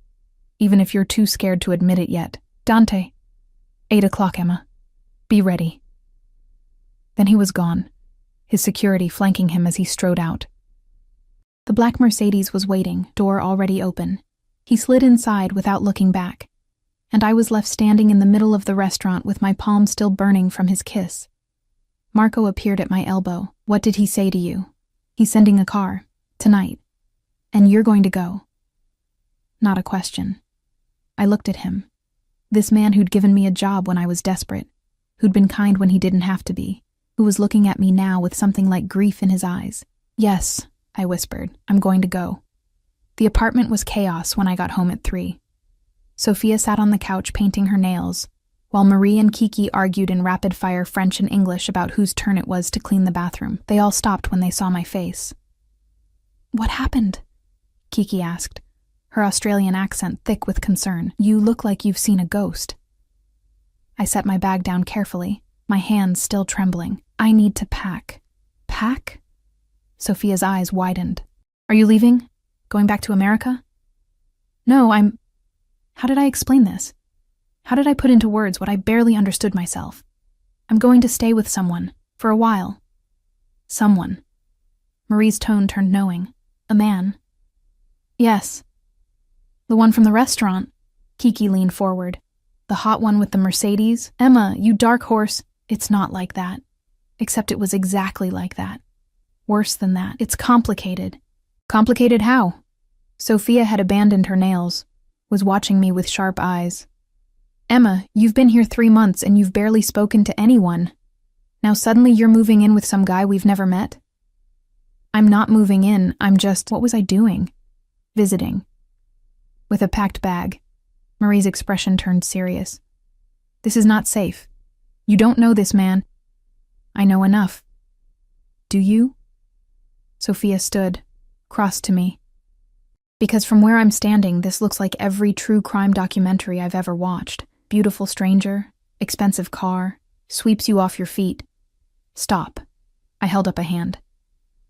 Even if you're too scared to admit it yet. Dante. 8 o'clock, Emma. Be ready. Then he was gone, his security flanking him as he strode out. The black Mercedes was waiting, door already open. He slid inside without looking back, and I was left standing in the middle of the restaurant with my palm still burning from his kiss. Marco appeared at my elbow. What did he say to you? He's sending a car, tonight, and you're going to go. Not a question. I looked at him. This man who'd given me a job when I was desperate, who'd been kind when he didn't have to be, who was looking at me now with something like grief in his eyes. Yes, I whispered, I'm going to go. The apartment was chaos when I got home at 3. Sophia sat on the couch painting her nails, while Marie and Kiki argued in rapid-fire French and English about whose turn it was to clean the bathroom. They all stopped when they saw my face. What happened? Kiki asked, her Australian accent thick with concern. You look like you've seen a ghost. I set my bag down carefully, my hands still trembling. I need to pack. Pack? Sophia's eyes widened. Are you leaving? Going back to America? No, How did I explain this? How did I put into words what I barely understood myself? I'm going to stay with someone, for a while. Someone. Marie's tone turned knowing. A man. Yes. The one from the restaurant. Kiki leaned forward. The hot one with the Mercedes? Emma, you dark horse. It's not like that. Except it was exactly like that. Worse than that. It's complicated. Complicated how? Sophia had abandoned her nails, was watching me with sharp eyes. Emma, you've been here 3 months and you've barely spoken to anyone. Now suddenly you're moving in with some guy we've never met? I'm not moving in, I'm just... What was I doing? Visiting. with a packed bag. Marie's expression turned serious. This is not safe. You don't know this man. I know enough. Do you? Sophia stood, crossed to me. Because from where I'm standing, this looks like every true crime documentary I've ever watched. Beautiful stranger, expensive car, sweeps you off your feet. Stop. I held up a hand.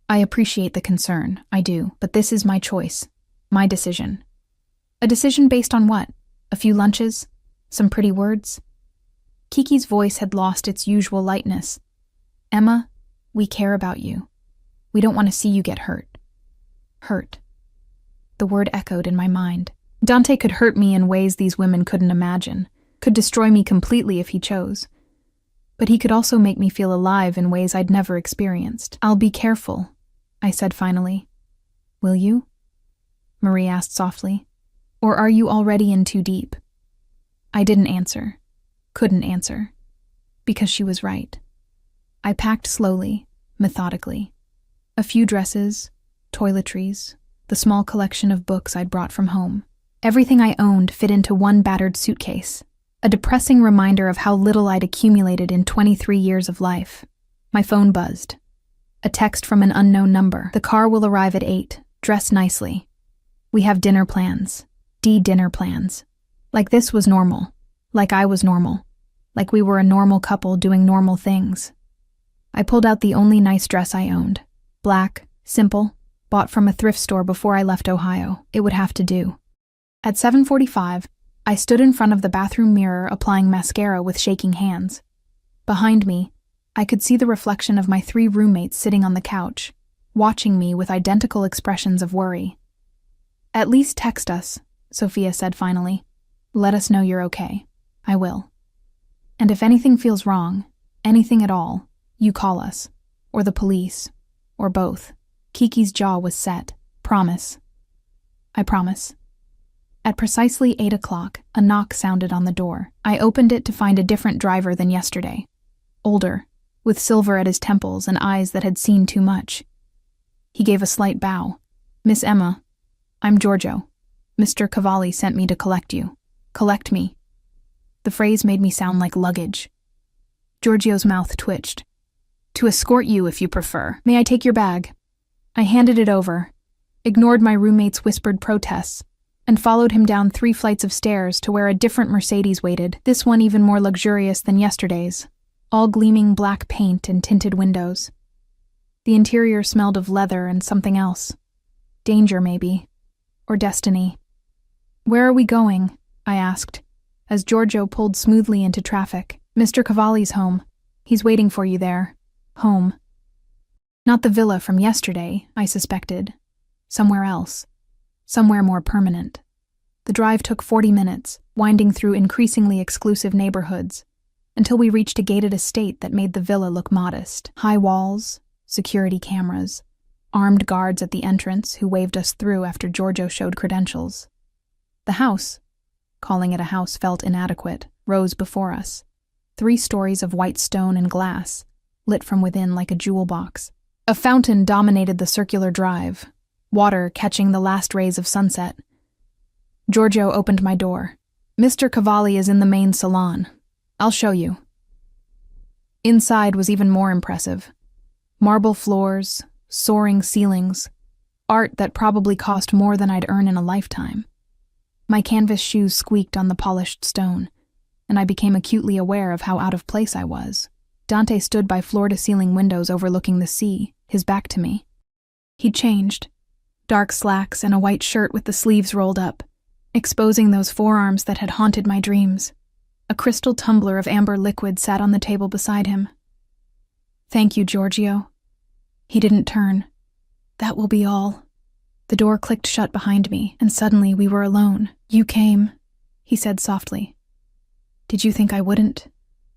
I appreciate the concern, I do, but this is my choice, my decision. A decision based on what? A few lunches? Some pretty words? Kiki's voice had lost its usual lightness. Emma, we care about you. We don't want to see you get hurt. Hurt. The word echoed in my mind. Dante could hurt me in ways these women couldn't imagine, could destroy me completely if he chose. But he could also make me feel alive in ways I'd never experienced. I'll be careful, I said finally. Will you? Marie asked softly. Or are you already in too deep? I didn't answer. Couldn't answer. Because she was right. I packed slowly, methodically. A few dresses, toiletries, the small collection of books I'd brought from home. Everything I owned fit into one battered suitcase, a depressing reminder of how little I'd accumulated in 23 years of life. My phone buzzed. A text from an unknown number. The car will arrive at 8. Dress nicely. We have dinner plans. Dinner plans. Like this was normal. Like I was normal. Like we were a normal couple doing normal things. I pulled out the only nice dress I owned. Black, simple, bought from a thrift store before I left Ohio. It would have to do. At 7:45, I stood in front of the bathroom mirror applying mascara with shaking hands. Behind me, I could see the reflection of my 3 roommates sitting on the couch, watching me with identical expressions of worry. At least text us, Sophia said finally. Let us know you're okay. I will. And if anything feels wrong, anything at all, you call us. Or the police. Or both. Kiki's jaw was set. Promise. I promise. At precisely 8 o'clock, a knock sounded on the door. I opened it to find a different driver than yesterday. Older, with silver at his temples and eyes that had seen too much. He gave a slight bow. Miss Emma, I'm Giorgio. Mr. Cavalli sent me to collect you. Collect me. The phrase made me sound like luggage. Giorgio's mouth twitched. To escort you, if you prefer. May I take your bag? I handed it over, ignored my roommate's whispered protests, and followed him down 3 flights of stairs to where a different Mercedes waited, this one even more luxurious than yesterday's, all gleaming black paint and tinted windows. The interior smelled of leather and something else. Danger, maybe. Or destiny. Where are we going? I asked, as Giorgio pulled smoothly into traffic. Mr. Cavalli's home. He's waiting for you there. Home. Not the villa from yesterday, I suspected. Somewhere else. Somewhere more permanent. The drive took 40 minutes, winding through increasingly exclusive neighborhoods, until we reached a gated estate that made the villa look modest. High walls, security cameras, armed guards at the entrance who waved us through after Giorgio showed credentials. The house, calling it a house felt inadequate, rose before us. 3 stories of white stone and glass, lit from within like a jewel box. A fountain dominated the circular drive, water catching the last rays of sunset. Giorgio opened my door. Mr. Cavalli is in the main salon. I'll show you. Inside was even more impressive. Marble floors, soaring ceilings, art that probably cost more than I'd earn in a lifetime. My canvas shoes squeaked on the polished stone, and I became acutely aware of how out of place I was. Dante stood by floor-to-ceiling windows overlooking the sea, his back to me. He'd changed. Dark slacks and a white shirt with the sleeves rolled up, exposing those forearms that had haunted my dreams. A crystal tumbler of amber liquid sat on the table beside him. Thank you, Giorgio. He didn't turn. That will be all. The door clicked shut behind me, and suddenly we were alone. You came, he said softly. Did you think I wouldn't?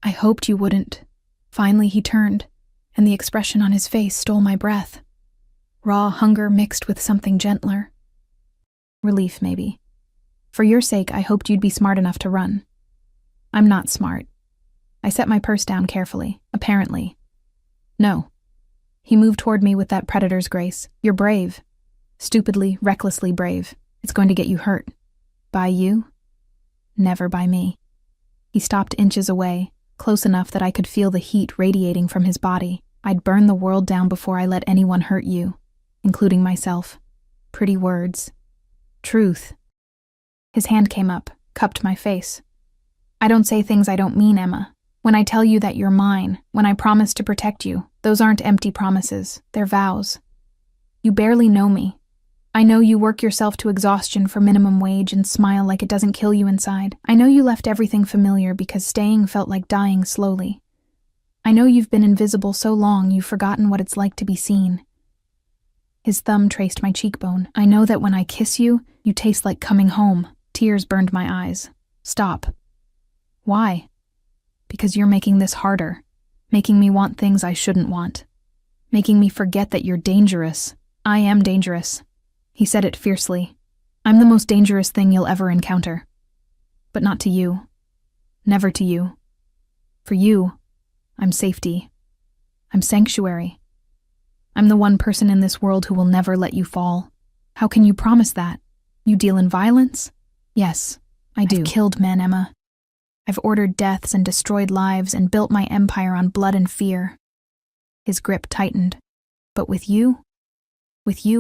I hoped you wouldn't. Finally he turned, and the expression on his face stole my breath. Raw hunger mixed with something gentler. Relief, maybe. For your sake, I hoped you'd be smart enough to run. I'm not smart. I set my purse down carefully, apparently. No. He moved toward me with that predator's grace. You're brave. Stupidly, recklessly brave. It's going to get you hurt. By you? Never by me. He stopped inches away, close enough that I could feel the heat radiating from his body. I'd burn the world down before I let anyone hurt you, including myself. Pretty words. Truth. His hand came up, cupped my face. I don't say things I don't mean, Emma. When I tell you that you're mine, when I promise to protect you, those aren't empty promises, they're vows. You barely know me. I know you work yourself to exhaustion for minimum wage and smile like it doesn't kill you inside. I know you left everything familiar because staying felt like dying slowly. I know you've been invisible so long you've forgotten what it's like to be seen. His thumb traced my cheekbone. I know that when I kiss you, you taste like coming home. Tears burned my eyes. Stop. Why? Because you're making this harder, making me want things I shouldn't want, making me forget that you're dangerous. I am dangerous. He said it fiercely. I'm the most dangerous thing you'll ever encounter. But not to you. Never to you. For you, I'm safety. I'm sanctuary. I'm the one person in this world who will never let you fall. How can you promise that? You deal in violence? Yes, I do. I've killed men, Emma. I've ordered deaths and destroyed lives and built my empire on blood and fear. His grip tightened. But with you,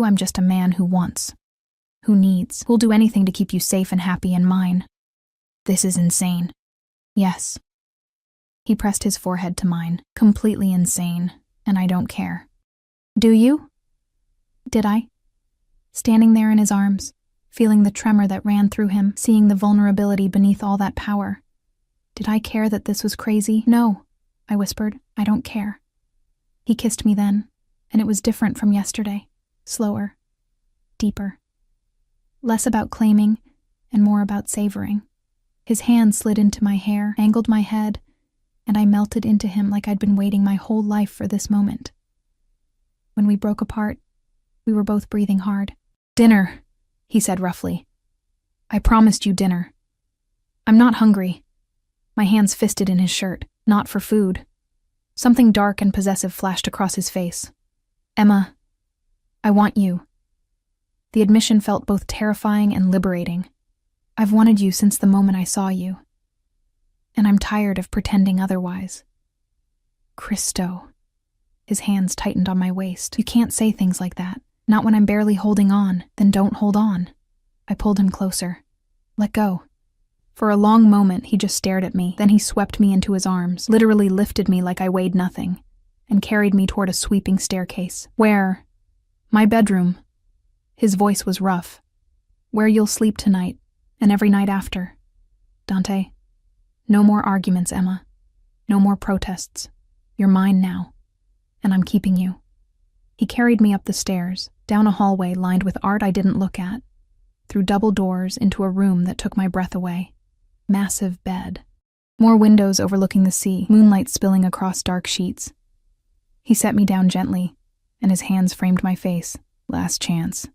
I'm just a man who wants, who needs, who'll do anything to keep you safe and happy and mine. This is insane. Yes. He pressed his forehead to mine. Completely insane, and I don't care. Do you? Did I? Standing there in his arms, feeling the tremor that ran through him, seeing the vulnerability beneath all that power. Did I care that this was crazy? No, I whispered. I don't care. He kissed me then, and it was different from yesterday. Slower. Deeper. Less about claiming, and more about savoring. His hand slid into my hair, angled my head, and I melted into him like I'd been waiting my whole life for this moment. When we broke apart, we were both breathing hard. Dinner, he said roughly. I promised you dinner. I'm not hungry. My hands fisted in his shirt, not for food. Something dark and possessive flashed across his face. Emma, I want you. The admission felt both terrifying and liberating. I've wanted you since the moment I saw you. And I'm tired of pretending otherwise. Christo. His hands tightened on my waist. You can't say things like that. Not when I'm barely holding on. Then don't hold on. I pulled him closer. Let go. For a long moment, he just stared at me. Then he swept me into his arms, literally lifted me like I weighed nothing, and carried me toward a sweeping staircase. Where? My bedroom. His voice was rough. Where you'll sleep tonight, and every night after. Dante, no more arguments, Emma. No more protests. You're mine now, and I'm keeping you. He carried me up the stairs, down a hallway lined with art I didn't look at, through double doors into a room that took my breath away. Massive bed. More windows overlooking the sea, moonlight spilling across dark sheets. He set me down gently, and his hands framed my face. Last chance,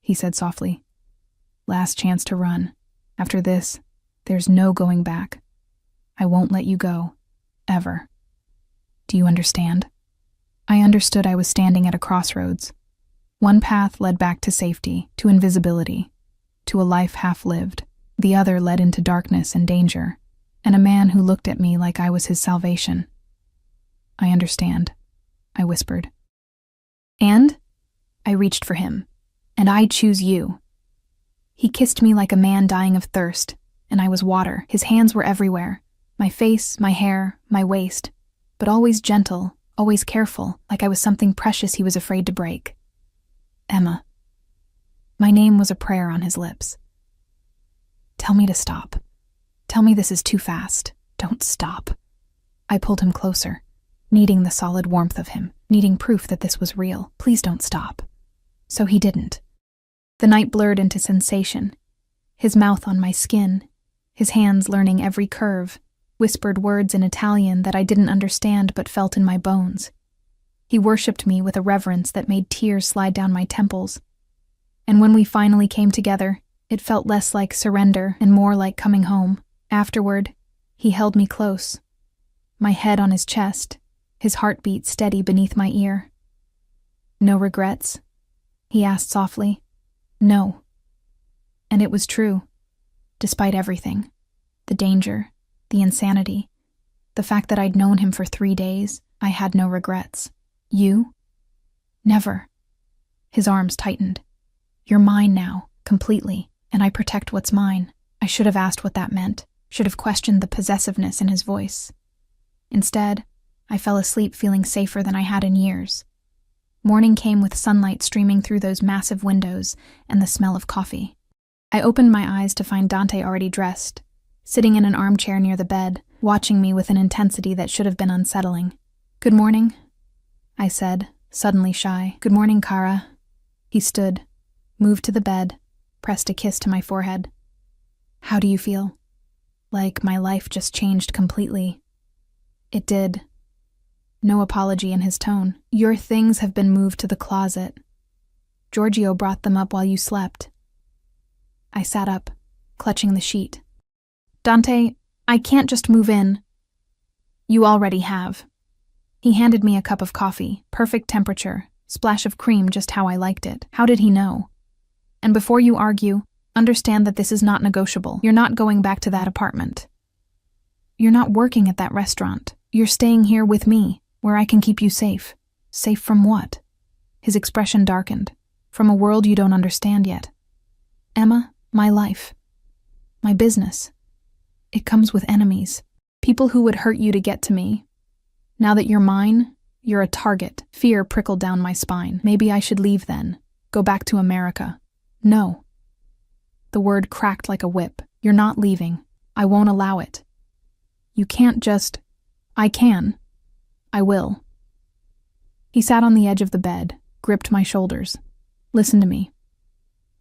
he said softly. Last chance to run. After this, there's no going back. I won't let you go. Ever. Do you understand? I understood I was standing at a crossroads. One path led back to safety, to invisibility, to a life half-lived. The other led into darkness and danger, and a man who looked at me like I was his salvation. I understand, I whispered. And? I reached for him. And I choose you. He kissed me like a man dying of thirst, and I was water. His hands were everywhere. My face, my hair, my waist. But always gentle, always careful, like I was something precious he was afraid to break. Emma. My name was a prayer on his lips. Tell me to stop. Tell me this is too fast. Don't stop. I pulled him closer, needing the solid warmth of him, needing proof that this was real. Please don't stop. So he didn't. The night blurred into sensation. His mouth on my skin, his hands learning every curve, whispered words in Italian that I didn't understand but felt in my bones. He worshipped me with a reverence that made tears slide down my temples. And when we finally came together, it felt less like surrender and more like coming home. Afterward, he held me close, my head on his chest, his heartbeat steady beneath my ear. No regrets? He asked softly. No. And it was true. Despite everything, the danger, the insanity, the fact that I'd known him for 3 days, I had no regrets. You? Never. His arms tightened. You're mine now, completely, and I protect what's mine. I should have asked what that meant, should have questioned the possessiveness in his voice. Instead, I fell asleep feeling safer than I had in years. Morning came with sunlight streaming through those massive windows and the smell of coffee. I opened my eyes to find Dante already dressed, sitting in an armchair near the bed, watching me with an intensity that should have been unsettling. "Good morning," I said, suddenly shy. "Good morning, Kara." He stood, moved to the bed, pressed a kiss to my forehead. "How do you feel?" Like my life just changed completely. It did. No apology in his tone. "Your things have been moved to the closet. Giorgio brought them up while you slept." I sat up, clutching the sheet. "Dante, I can't just move in." "You already have." He handed me a cup of coffee, perfect temperature, splash of cream just how I liked it. How did he know? "And before you argue, understand that this is not negotiable. You're not going back to that apartment. You're not working at that restaurant. You're staying here with me, where I can keep you safe." "Safe from what?" His expression darkened. "From a world you don't understand yet. Emma, my life, my business, it comes with enemies. People who would hurt you to get to me. Now that you're mine, you're a target." Fear prickled down my spine. Maybe I should leave then. Go back to America. "No." The word cracked like a whip. "You're not leaving. I won't allow it. You can't just—" "I can. I will." He sat on the edge of the bed, gripped my shoulders. "Listen to me.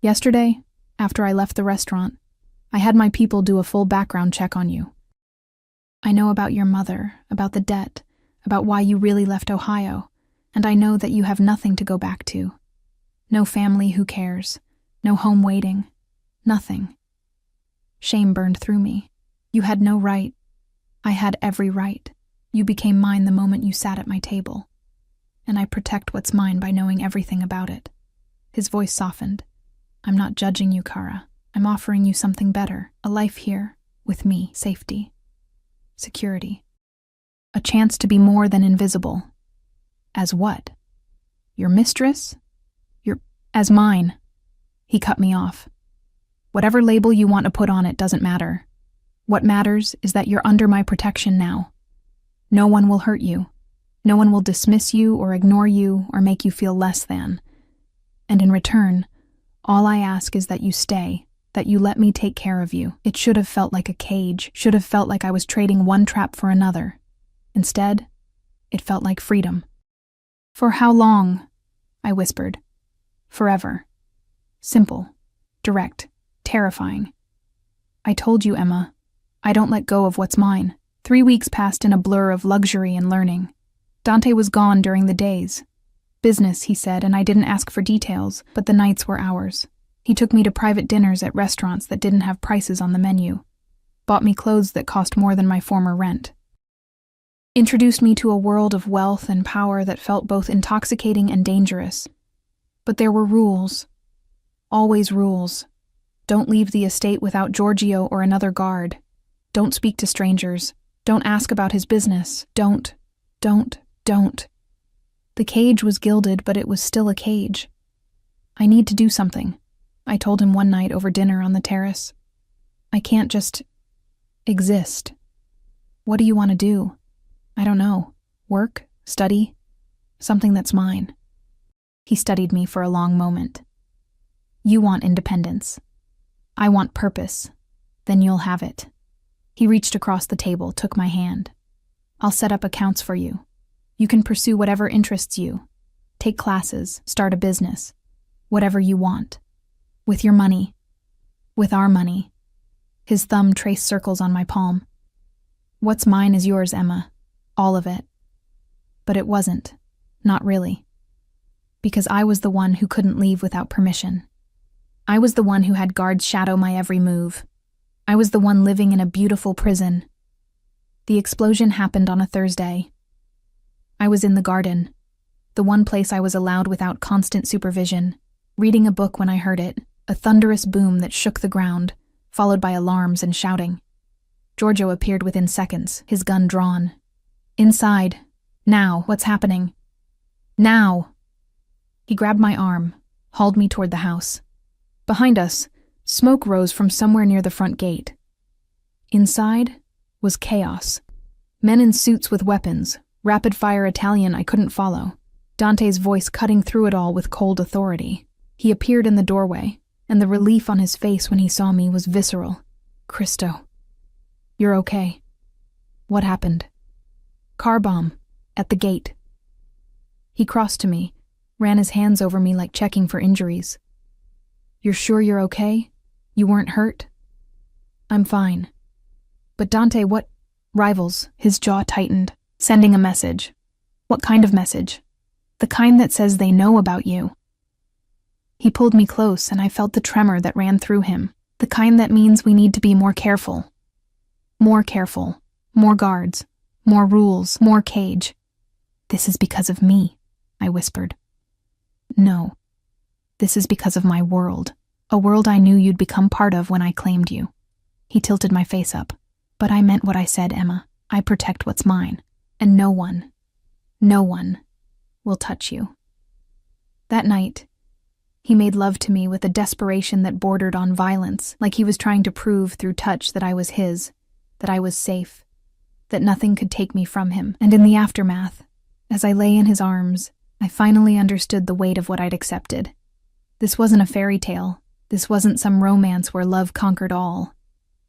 Yesterday, after I left the restaurant, I had my people do a full background check on you. I know about your mother, about the debt, about why you really left Ohio, and I know that you have nothing to go back to. No family who cares, no home waiting, nothing." Shame burned through me. "You had no right. I had every right. You became mine the moment you sat at my table. And I protect what's mine by knowing everything about it." His voice softened. "I'm not judging you, Kara. I'm offering you something better. A life here, with me, safety, security. A chance to be more than invisible." "As what? Your mistress? As mine." He cut me off. "Whatever label you want to put on it doesn't matter. What matters is that you're under my protection now. No one will hurt you. No one will dismiss you or ignore you or make you feel less than. And in return, all I ask is that you stay, that you let me take care of you." It should have felt like a cage, should have felt like I was trading one trap for another. Instead, it felt like freedom. "For how long?" I whispered. "Forever." Simple, direct, terrifying. "I told you, Emma, I don't let go of what's mine." 3 weeks passed in a blur of luxury and learning. Dante was gone during the days. Business, he said, and I didn't ask for details, but the nights were ours. He took me to private dinners at restaurants that didn't have prices on the menu, bought me clothes that cost more than my former rent, introduced me to a world of wealth and power that felt both intoxicating and dangerous. But there were rules. Always rules. Don't leave the estate without Giorgio or another guard. Don't speak to strangers. Don't ask about his business. Don't. The cage was gilded, but it was still a cage. "I need to do something," I told him one night over dinner on the terrace. "I can't just exist." "What do you want to do?" "I don't know. Work? Study? Something that's mine." He studied me for a long moment. "You want independence. I want purpose. Then you'll have it." He reached across the table, took my hand. "I'll set up accounts for you. You can pursue whatever interests you. Take classes, start a business. Whatever you want. With your money. With our money." His thumb traced circles on my palm. "What's mine is yours, Emma. All of it." But it wasn't. Not really. Because I was the one who couldn't leave without permission. I was the one who had guards shadow my every move. I was the one living in a beautiful prison. The explosion happened on a Thursday. I was in the garden, the one place I was allowed without constant supervision, reading a book when I heard it, a thunderous boom that shook the ground, followed by alarms and shouting. Giorgio appeared within seconds, his gun drawn. "Inside. Now, what's happening? Now!" He grabbed my arm, hauled me toward the house. Behind us, smoke rose from somewhere near the front gate. Inside was chaos. Men in suits with weapons, rapid-fire Italian I couldn't follow, Dante's voice cutting through it all with cold authority. He appeared in the doorway, and the relief on his face when he saw me was visceral. "Cristo. You're okay. What happened?" "Car bomb. At the gate." He crossed to me, ran his hands over me like checking for injuries. "You're sure you're okay? You weren't hurt?" "I'm fine." "But Dante, what—" "Rivals," his jaw tightened, "sending a message." "What kind of message?" "The kind that says they know about you." He pulled me close, and I felt the tremor that ran through him. "The kind that means we need to be more careful." "More careful. More guards. More rules. More cage." "This is because of me," I whispered. "No. This is because of my world. A world I knew you'd become part of when I claimed you." He tilted my face up. "But I meant what I said, Emma. I protect what's mine. And no one will touch you." That night, he made love to me with a desperation that bordered on violence, like he was trying to prove through touch that I was his, that I was safe, that nothing could take me from him. And in the aftermath, as I lay in his arms, I finally understood the weight of what I'd accepted. This wasn't a fairy tale. This wasn't some romance where love conquered all.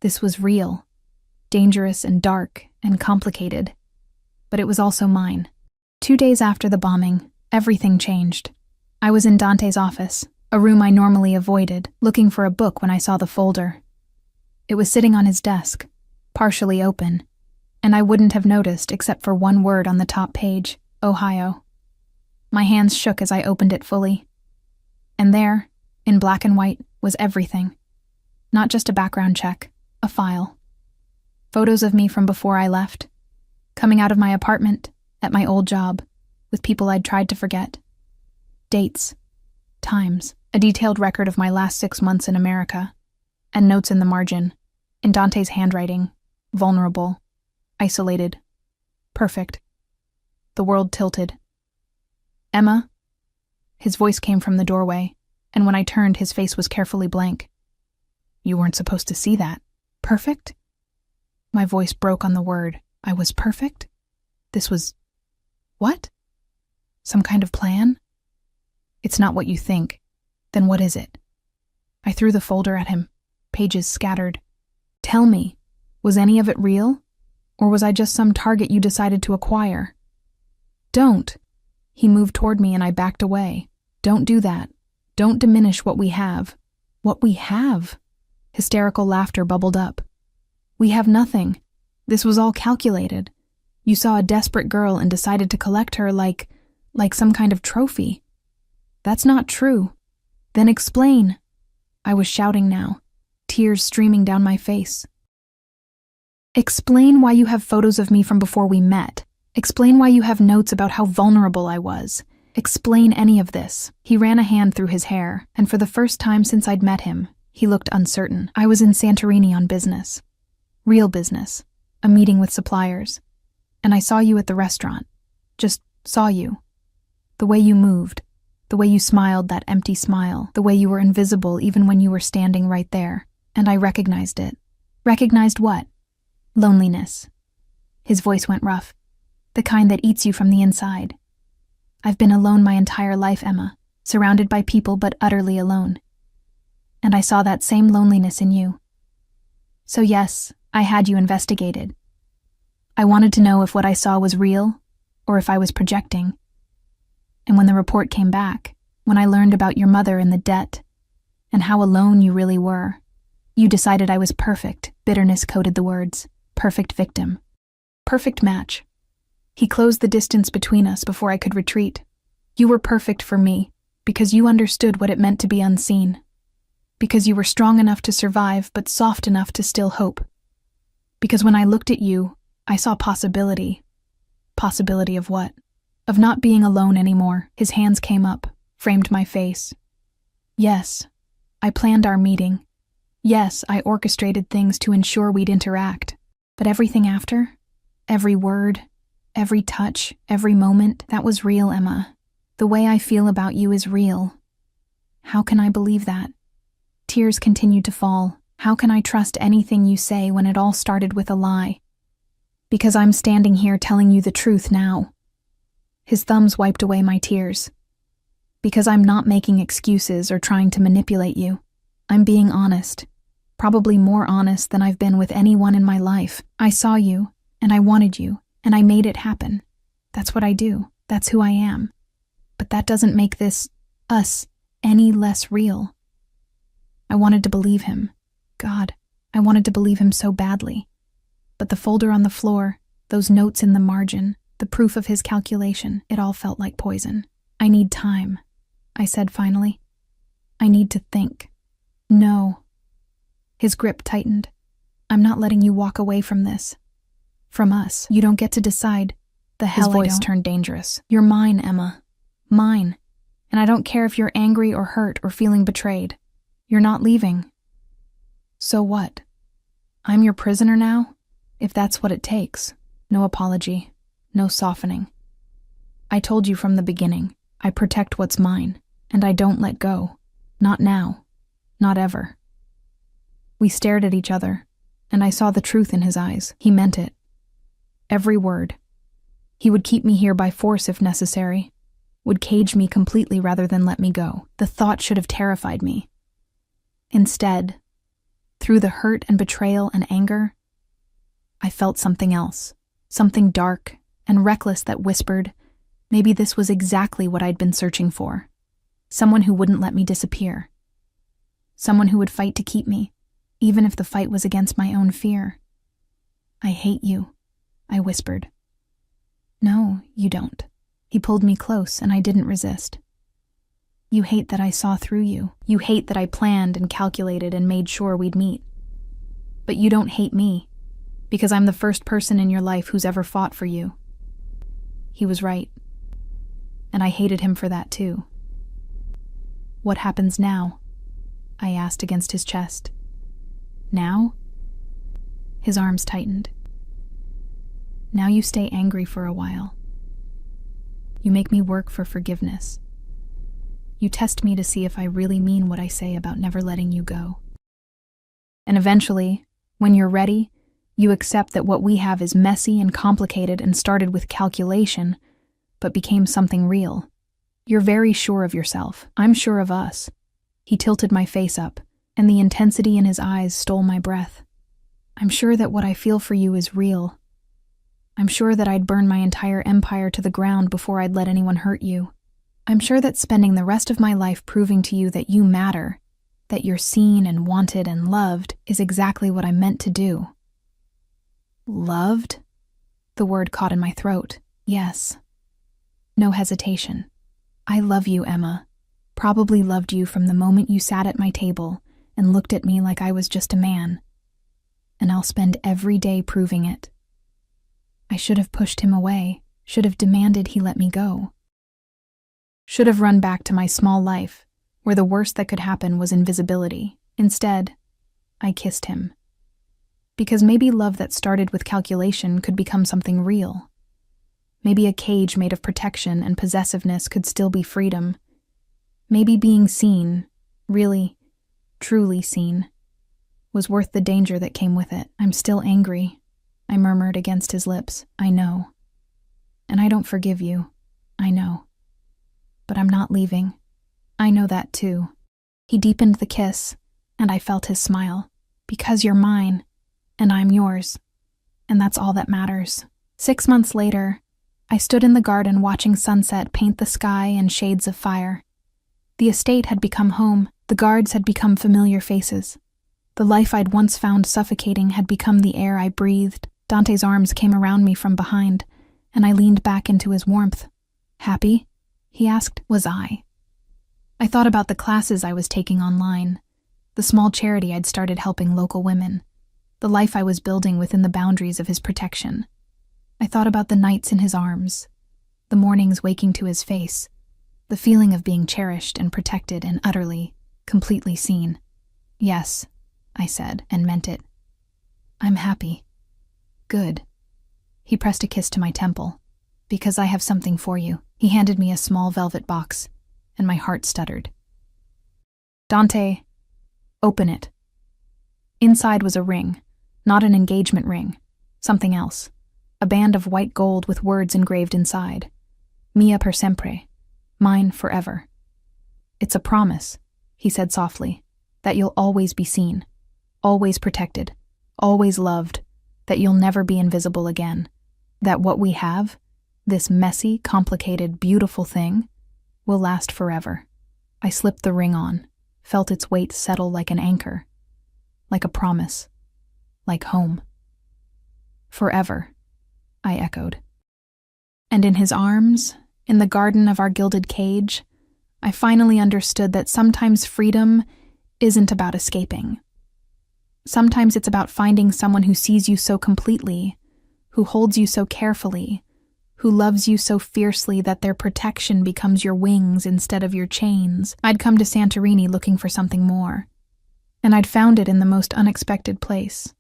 This was real, dangerous and dark and complicated. But it was also mine. 2 days after the bombing, everything changed. I was in Dante's office, a room I normally avoided, looking for a book when I saw the folder. It was sitting on his desk, partially open, and I wouldn't have noticed except for one word on the top page, Ohio. My hands shook as I opened it fully. And there, in black and white, was everything. Not just a background check, a file. Photos of me from before I left, coming out of my apartment, at my old job, with people I'd tried to forget. Dates, times, a detailed record of my last 6 months in America, and notes in the margin, in Dante's handwriting, vulnerable, isolated, perfect. The world tilted. "Emma?" His voice came from the doorway, and when I turned, his face was carefully blank. "You weren't supposed to see that. Perfect?" My voice broke on the word. I was perfect? This was... what? Some kind of plan? "It's not what you think. Then what is it?" I threw the folder at him, pages scattered. "Tell me, was any of it real? Or was I just some target you decided to acquire?" "Don't." He moved toward me and I backed away. "Don't do that. Don't diminish what we have." "What we have?" Hysterical laughter bubbled up. "We have nothing. This was all calculated. You saw a desperate girl and decided to collect her like some kind of trophy." "That's not true." "Then explain." I was shouting now, tears streaming down my face. "Explain why you have photos of me from before we met. Explain why you have notes about how vulnerable I was. Explain any of this." He ran a hand through his hair, and for the first time since I'd met him, he looked uncertain. "I was in Santorini on business. Real business. A meeting with suppliers. And I saw you at the restaurant. Just saw you. The way you moved. The way you smiled that empty smile. The way you were invisible even when you were standing right there. And I recognized it." "Recognized what?" "Loneliness." His voice went rough. "The kind that eats you from the inside. I've been alone my entire life, Emma, surrounded by people but utterly alone. And I saw that same loneliness in you. So yes, I had you investigated. I wanted to know if what I saw was real, or if I was projecting. And when the report came back, when I learned about your mother and the debt, and how alone you really were, you decided I was perfect," bitterness coated the words. "Perfect victim. Perfect match." He closed the distance between us before I could retreat. "You were perfect for me, because you understood what it meant to be unseen. Because you were strong enough to survive, but soft enough to still hope. Because when I looked at you, I saw possibility. Possibility of what? Of not being alone anymore." His hands came up, framed my face. "Yes, I planned our meeting. Yes, I orchestrated things to ensure we'd interact. But everything after? Every word, every touch, every moment, that was real, Emma. The way I feel about you is real. How can I believe that? Tears continued to fall. How can I trust anything you say when it all started with a lie? Because I'm standing here telling you the truth now. His thumbs wiped away my tears. Because I'm not making excuses or trying to manipulate you. I'm being honest. Probably more honest than I've been with anyone in my life. I saw you, and I wanted you, and I made it happen. That's what I do. That's who I am. But that doesn't make this, us, any less real. I wanted to believe him. God, I wanted to believe him so badly. But the folder on the floor, those notes in the margin, the proof of his calculation, it all felt like poison. I need time, I said finally. I need to think. No. His grip tightened. I'm not letting you walk away from this. From us. You don't get to decide. The hell I don't. His voice turned dangerous. You're mine, Emma. Mine. And I don't care if you're angry or hurt or feeling betrayed. You're not leaving. So what? I'm your prisoner now? If that's what it takes. No apology. No softening. I told you from the beginning. I protect what's mine. And I don't let go. Not now. Not ever. We stared at each other, and I saw the truth in his eyes. He meant it. Every word. He would keep me here by force if necessary, would cage me completely rather than let me go. The thought should have terrified me. Instead, through the hurt and betrayal and anger, I felt something else, something dark and reckless that whispered, maybe this was exactly what I'd been searching for. Someone who wouldn't let me disappear. Someone who would fight to keep me, even if the fight was against my own fear. I hate you, I whispered. No, you don't. He pulled me close, and I didn't resist. You hate that I saw through you. You hate that I planned and calculated and made sure we'd meet. But you don't hate me, because I'm the first person in your life who's ever fought for you. He was right. And I hated him for that too. What happens now? I asked against his chest. Now? His arms tightened. Now you stay angry for a while. You make me work for forgiveness. You test me to see if I really mean what I say about never letting you go. And eventually, when you're ready, you accept that what we have is messy and complicated and started with calculation, but became something real. You're very sure of yourself. I'm sure of us. He tilted my face up, and the intensity in his eyes stole my breath. I'm sure that what I feel for you is real. I'm sure that I'd burn my entire empire to the ground before I'd let anyone hurt you. I'm sure that spending the rest of my life proving to you that you matter, that you're seen and wanted and loved, is exactly what I'm meant to do. Loved? The word caught in my throat. Yes. No hesitation. I love you, Emma. Probably loved you from the moment you sat at my table and looked at me like I was just a man. And I'll spend every day proving it. I should have pushed him away, should have demanded he let me go. Should have run back to my small life, where the worst that could happen was invisibility. Instead, I kissed him. Because maybe love that started with calculation could become something real. Maybe a cage made of protection and possessiveness could still be freedom. Maybe being seen, really, truly seen, was worth the danger that came with it. I'm still angry, I murmured against his lips. I know. And I don't forgive you. I know. But I'm not leaving. I know that too. He deepened the kiss, and I felt his smile. Because you're mine, and I'm yours. And that's all that matters. 6 months later, I stood in the garden watching sunset paint the sky in shades of fire. The estate had become home. The guards had become familiar faces. The life I'd once found suffocating had become the air I breathed. Dante's arms came around me from behind, and I leaned back into his warmth. Happy? He asked. Was I? I thought about the classes I was taking online, the small charity I'd started helping local women, the life I was building within the boundaries of his protection. I thought about the nights in his arms, the mornings waking to his face, the feeling of being cherished and protected and utterly, completely seen. Yes, I said, and meant it. I'm happy. Good. He pressed a kiss to my temple. Because I have something for you. He handed me a small velvet box, and my heart stuttered. Dante, open it. Inside was a ring, not an engagement ring, something else. A band of white gold with words engraved inside. Mia per sempre, mine forever. It's a promise, he said softly, that you'll always be seen, always protected, always loved, that you'll never be invisible again, that what we have, this messy, complicated, beautiful thing, will last forever. I slipped the ring on, felt its weight settle like an anchor, like a promise, like home. Forever, I echoed. And in his arms, in the garden of our gilded cage, I finally understood that sometimes freedom isn't about escaping. Sometimes it's about finding someone who sees you so completely, who holds you so carefully, who loves you so fiercely that their protection becomes your wings instead of your chains. I'd come to Santorini looking for something more, and I'd found it in the most unexpected place,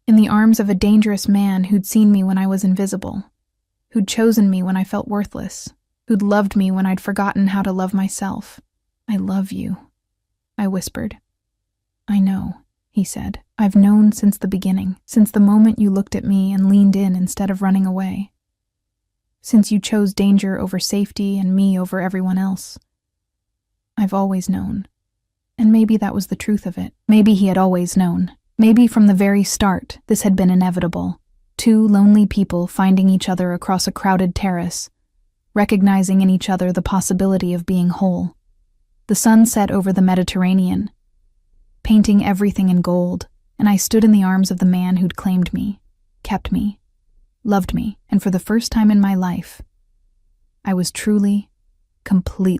in the arms of a dangerous man who'd seen me when I was invisible, who'd chosen me when I felt worthless, who'd loved me when I'd forgotten how to love myself. I love you, I whispered. I know, he said. I've known since the beginning, since the moment you looked at me and leaned in instead of running away. Since you chose danger over safety and me over everyone else. I've always known. And maybe that was the truth of it. Maybe he had always known. Maybe from the very start, this had been inevitable. Two lonely people finding each other across a crowded terrace, recognizing in each other the possibility of being whole. The sun set over the Mediterranean, painting everything in gold, and I stood in the arms of the man who'd claimed me, kept me, loved me, and for the first time in my life, I was truly, completely